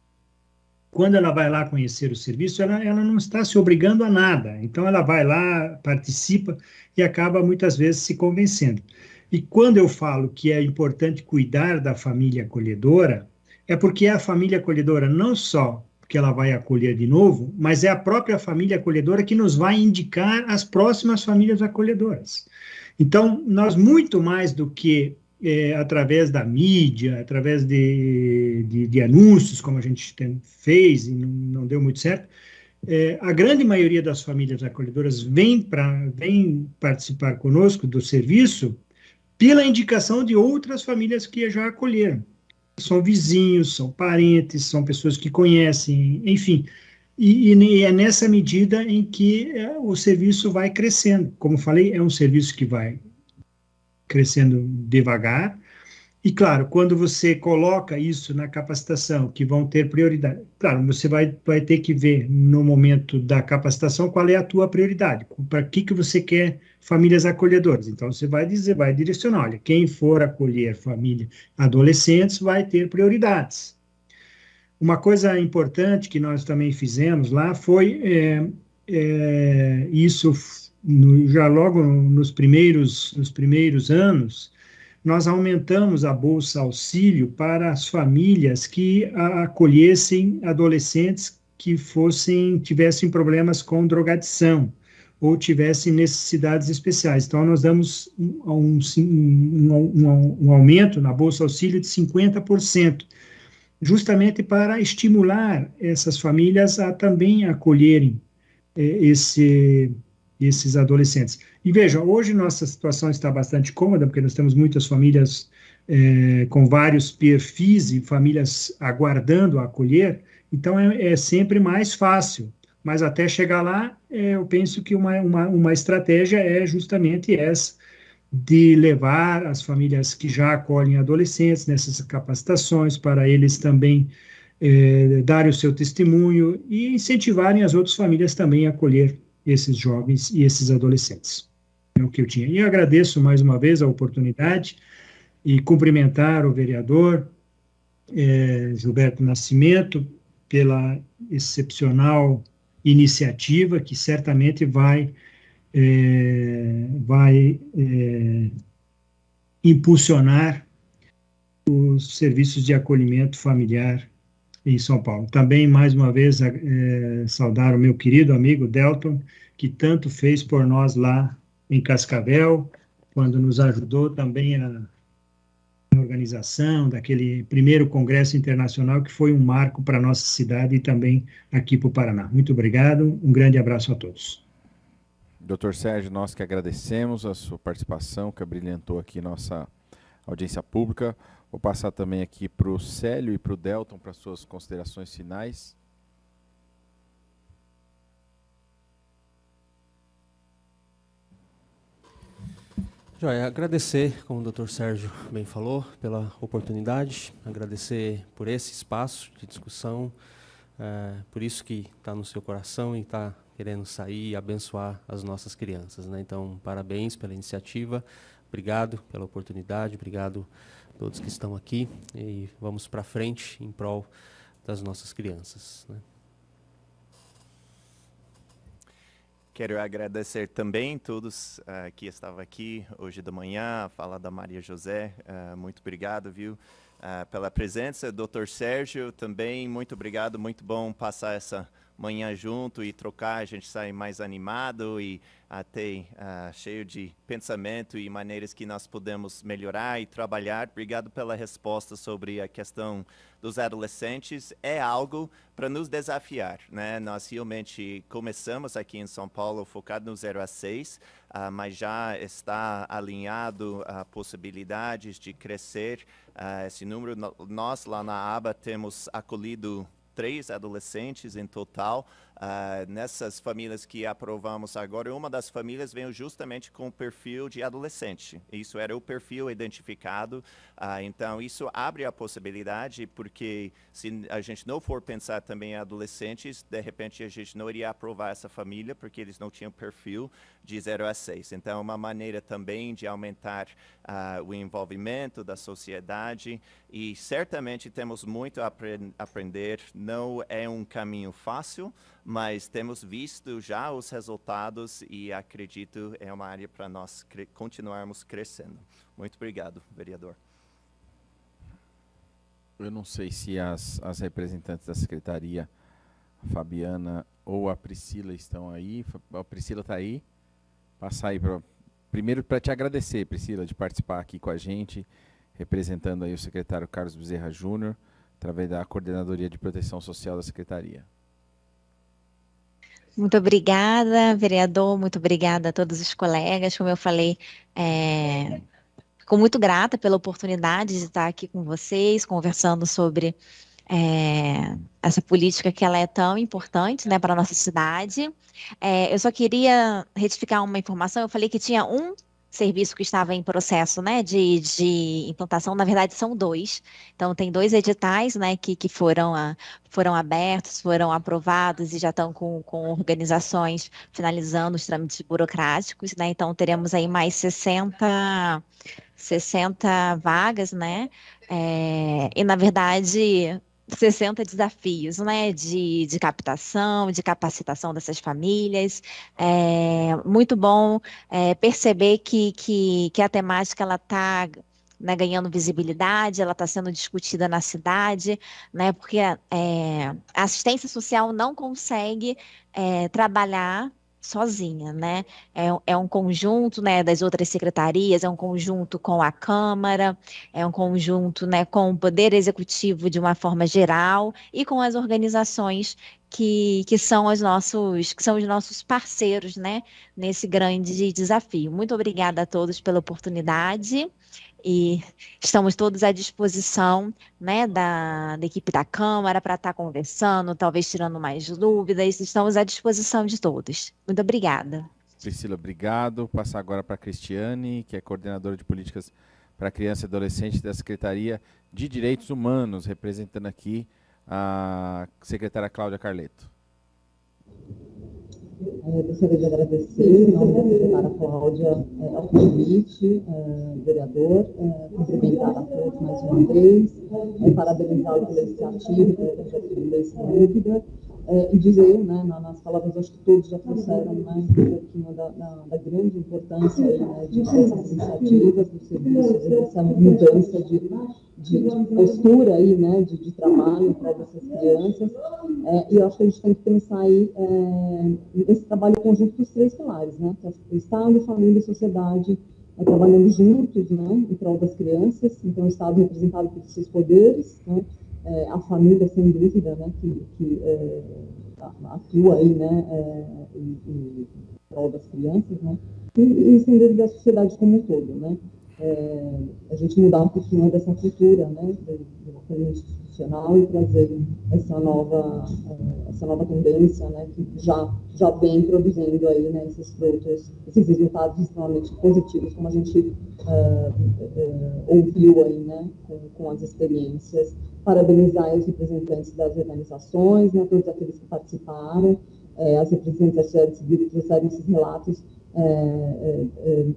Quando ela vai lá conhecer o serviço, ela não está se obrigando a nada. Então, ela vai lá, participa e acaba, muitas vezes, se convencendo. E quando eu falo que é importante cuidar da família acolhedora, é porque é a família acolhedora não só que ela vai acolher de novo, mas é a própria família acolhedora que nos vai indicar as próximas famílias acolhedoras. Então, nós, muito mais do que através da mídia, através de anúncios, como a gente fez e não deu muito certo, a grande maioria das famílias acolhedoras vem participar conosco do serviço pela indicação de outras famílias que já acolheram. São vizinhos, são parentes, são pessoas que conhecem, enfim. E é nessa medida em que o serviço vai crescendo. Como falei, é um serviço que vai crescendo devagar, e claro, quando você coloca isso na capacitação, que vão ter prioridade, claro, você vai ter que ver no momento da capacitação qual é a tua prioridade, para que você quer famílias acolhedoras, então você vai direcionar, olha, quem for acolher família adolescentes vai ter prioridades. Uma coisa importante que nós também fizemos lá foi isso. Já logo nos primeiros anos, nós aumentamos a Bolsa Auxílio para as famílias que acolhessem adolescentes que tivessem problemas com drogadição ou tivessem necessidades especiais. Então, nós damos um aumento na Bolsa Auxílio de 50%, justamente para estimular essas famílias a também acolherem esses adolescentes. E veja, hoje nossa situação está bastante cômoda, porque nós temos muitas famílias com vários perfis e famílias aguardando a acolher, então é sempre mais fácil. Mas até chegar lá, eu penso que uma estratégia é justamente essa, de levar as famílias que já acolhem adolescentes nessas capacitações, para eles também darem o seu testemunho e incentivarem as outras famílias também a acolher esses jovens e esses adolescentes. É o que eu tinha. E eu agradeço mais uma vez a oportunidade e cumprimentar o vereador Gilberto Nascimento pela excepcional iniciativa que certamente vai impulsionar os serviços de acolhimento familiar em São Paulo. Também, mais uma vez, saudar o meu querido amigo Delton, que tanto fez por nós lá em Cascavel, quando nos ajudou também organização daquele primeiro congresso internacional, que foi um marco para a nossa cidade e também aqui para o Paraná. Muito obrigado, um grande abraço a todos. Dr. Sérgio, nós que agradecemos a sua participação, que abrilhantou aqui nossa audiência pública. Vou passar também aqui para o Célio e para o Delton para suas considerações finais. Joia, agradecer, como o Dr. Sérgio bem falou, pela oportunidade, agradecer por esse espaço de discussão, por isso que está no seu coração e está querendo sair e abençoar as nossas crianças, né? Então, parabéns pela iniciativa, obrigado pela oportunidade, obrigado a todos que estão aqui e vamos para frente em prol das nossas crianças, né? Quero agradecer também todos que estavam aqui hoje de manhã, a fala da Maria José, muito obrigado, viu, pela presença. Dr. Sérgio, também muito obrigado, muito bom passar essa manhã junto e trocar, a gente sai mais animado e até cheio de pensamento e maneiras que nós podemos melhorar e trabalhar. Obrigado pela resposta sobre a questão dos adolescentes. É algo para nos desafiar, né? Nós realmente começamos aqui em São Paulo focado no 0 a 6, mas já está alinhado a possibilidades de crescer esse número. Nós lá na aba temos acolhido 3 adolescentes em total. Nessas famílias que aprovamos agora, uma das famílias veio justamente com o perfil de adolescente. Isso era o perfil identificado. Então, isso abre a possibilidade, porque se a gente não for pensar também em adolescentes, de repente a gente não iria aprovar essa família, porque eles não tinham perfil de 0 a 6. Então, uma maneira também de aumentar o envolvimento da sociedade, e certamente temos muito a aprender. Não é um caminho fácil, mas temos visto já os resultados e acredito é uma área para nós continuarmos crescendo. Muito obrigado, vereador. Eu não sei se as representantes da secretaria, a Fabiana ou a Priscila, estão aí. A Priscila está aí. Passar aí primeiro para te agradecer, Priscila, de participar aqui com a gente, representando aí o secretário Carlos Bezerra Júnior, através da Coordenadoria de Proteção Social da Secretaria. Muito obrigada, vereador, muito obrigada a todos os colegas. Como eu falei, fico muito grata pela oportunidade de estar aqui com vocês, conversando sobre essa política que ela é tão importante, né, para a nossa cidade. Eu só queria retificar uma informação. Eu falei que tinha um serviço que estava em processo, né, de implantação. Na verdade, são 2. Então, tem 2 editais, né, que foram abertos, foram aprovados e já estão com organizações finalizando os trâmites burocráticos, né. Então, teremos aí mais 60 vagas, né, e, na verdade, 60 desafios, né, de captação, de capacitação dessas famílias. Muito bom perceber que a temática ela está, né, ganhando visibilidade, ela está sendo discutida na cidade, né, porque a assistência social não consegue trabalhar sozinha, né? É um conjunto, né, das outras secretarias, é um conjunto com a Câmara, é um conjunto, né, com o Poder Executivo de uma forma geral e com as organizações que são os nossos parceiros, né, nesse grande desafio. Muito obrigada a todos pela oportunidade. E estamos todos à disposição, né, da equipe da Câmara para estar conversando, talvez tirando mais dúvidas. Estamos à disposição de todos. Muito obrigada. Priscila, obrigado. Passar agora para a Cristiane, que é coordenadora de políticas para criança e adolescente da Secretaria de Direitos Humanos, representando aqui a secretária Cláudia Carleto. Gostaria de agradecer, em nome da secretária Cláudia, ao convite, vereador, cumprimentar a todos mais uma vez, parabenizá-lo pela iniciativa, pelo projeto de lei sem dúvida, e dizer, né, nas palavras, acho que todos já trouxeram, né, um pouquinho da grande importância aí, né, de essas iniciativas dos serviços, dessa mudança de postura aí, né, de trabalho para essas crianças, e eu acho que a gente tem que pensar aí nesse trabalho conjunto dos 3 pilares, né, que é o Estado, família e sociedade, trabalhando juntos, né, em prol das crianças. Então, o Estado representado por seus poderes, né, a família, sem dúvida, né, que atua aí, né, em prol das crianças, né, e sem dúvida a sociedade como um todo, né. A gente mudar um pouquinho dessa cultura, né, do acolhimento institucional e trazer essa nova tendência, né, que já vem produzindo aí, né, esses frutos, esses resultados extremamente positivos, como a gente ouviu aí, né, com as experiências. Parabenizar os representantes das organizações, né, todos aqueles que participaram, as representantes da sociedade civil que trouxeram esses relatos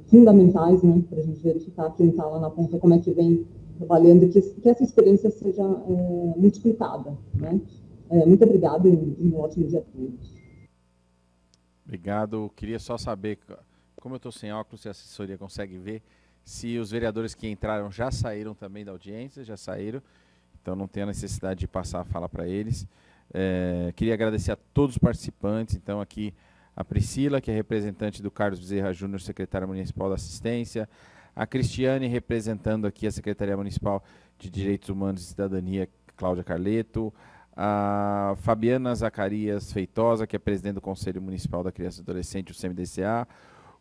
fundamentais, né, para a gente verificar quem está lá na ponta, como é que vem trabalhando, que essa experiência seja multiplicada, né. Muito obrigada e um ótimo dia a todos. Obrigado. Queria só saber, como eu estou sem óculos, se a assessoria consegue ver, se os vereadores que entraram já saíram também da audiência, já saíram, então não tem a necessidade de passar a fala para eles. Queria agradecer a todos os participantes, então aqui a Priscila, que é representante do Carlos Bezerra Júnior, secretária municipal da assistência, a Cristiane, representando aqui a Secretaria Municipal de Direitos Humanos e Cidadania, Cláudia Carleto, a Fabiana Zacarias Feitosa, que é presidente do Conselho Municipal da Criança e Adolescente, o CMDCA,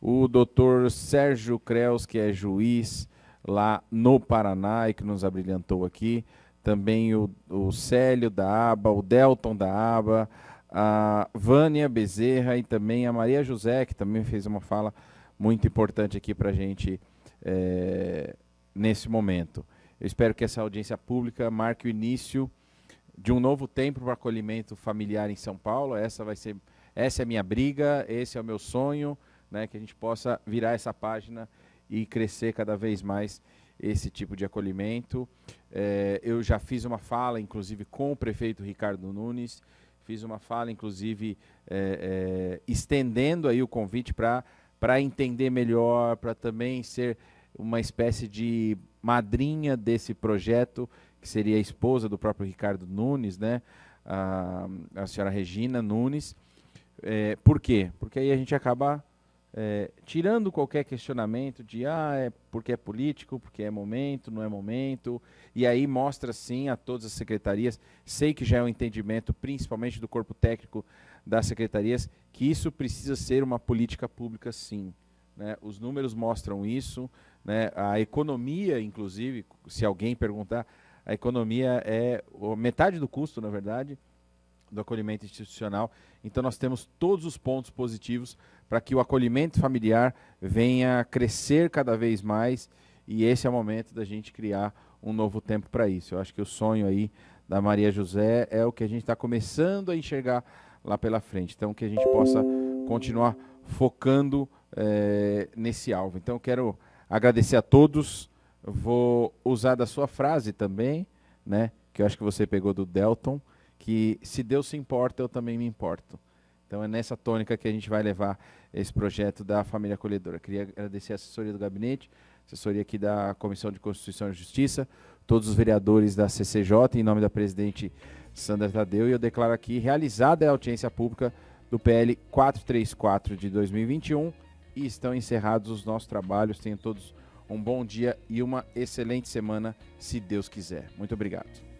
o doutor Sérgio Creus, que é juiz lá no Paraná e que nos abrilhantou aqui, também o Célio da ABA, o Delton da ABA, a Vânia Bezerra e também a Maria José, que também fez uma fala muito importante aqui para a gente nesse momento. Eu espero que essa audiência pública marque o início de um novo tempo para o acolhimento familiar em São Paulo. Essa é a minha briga, esse é o meu sonho, né, que a gente possa virar essa página e crescer cada vez mais esse tipo de acolhimento. Eu já fiz uma fala, inclusive, com o prefeito Ricardo Nunes, fiz uma fala, inclusive, estendendo aí o convite para entender melhor, para também ser uma espécie de madrinha desse projeto, que seria a esposa do próprio Ricardo Nunes, né? A senhora Regina Nunes. Por quê? Porque aí a gente acaba tirando qualquer questionamento de porque é político, porque é momento, não é momento, e aí mostra sim a todas as secretarias, sei que já é um entendimento, principalmente do corpo técnico das secretarias, que isso precisa ser uma política pública sim, né? Os números mostram isso, né? A economia, inclusive, se alguém perguntar, a economia é metade do custo, na verdade, do acolhimento institucional. Então nós temos todos os pontos positivos para que o acolhimento familiar venha crescer cada vez mais, e esse é o momento da gente criar um novo tempo para isso. Eu acho que o sonho aí da Maria José é o que a gente está começando a enxergar lá pela frente. Então que a gente possa continuar focando nesse alvo. Então eu quero agradecer a todos. Vou usar da sua frase também, né, que eu acho que você pegou do Delton, que se Deus se importa, eu também me importo. Então é nessa tônica que a gente vai levar esse projeto da Família Acolhedora. Queria agradecer a assessoria do gabinete, assessoria aqui da Comissão de Constituição e Justiça, todos os vereadores da CCJ, em nome da presidente Sandra Tadeu, e eu declaro aqui realizada a audiência pública do PL 434 de 2021 e estão encerrados os nossos trabalhos. Tenham todos um bom dia e uma excelente semana, se Deus quiser. Muito obrigado.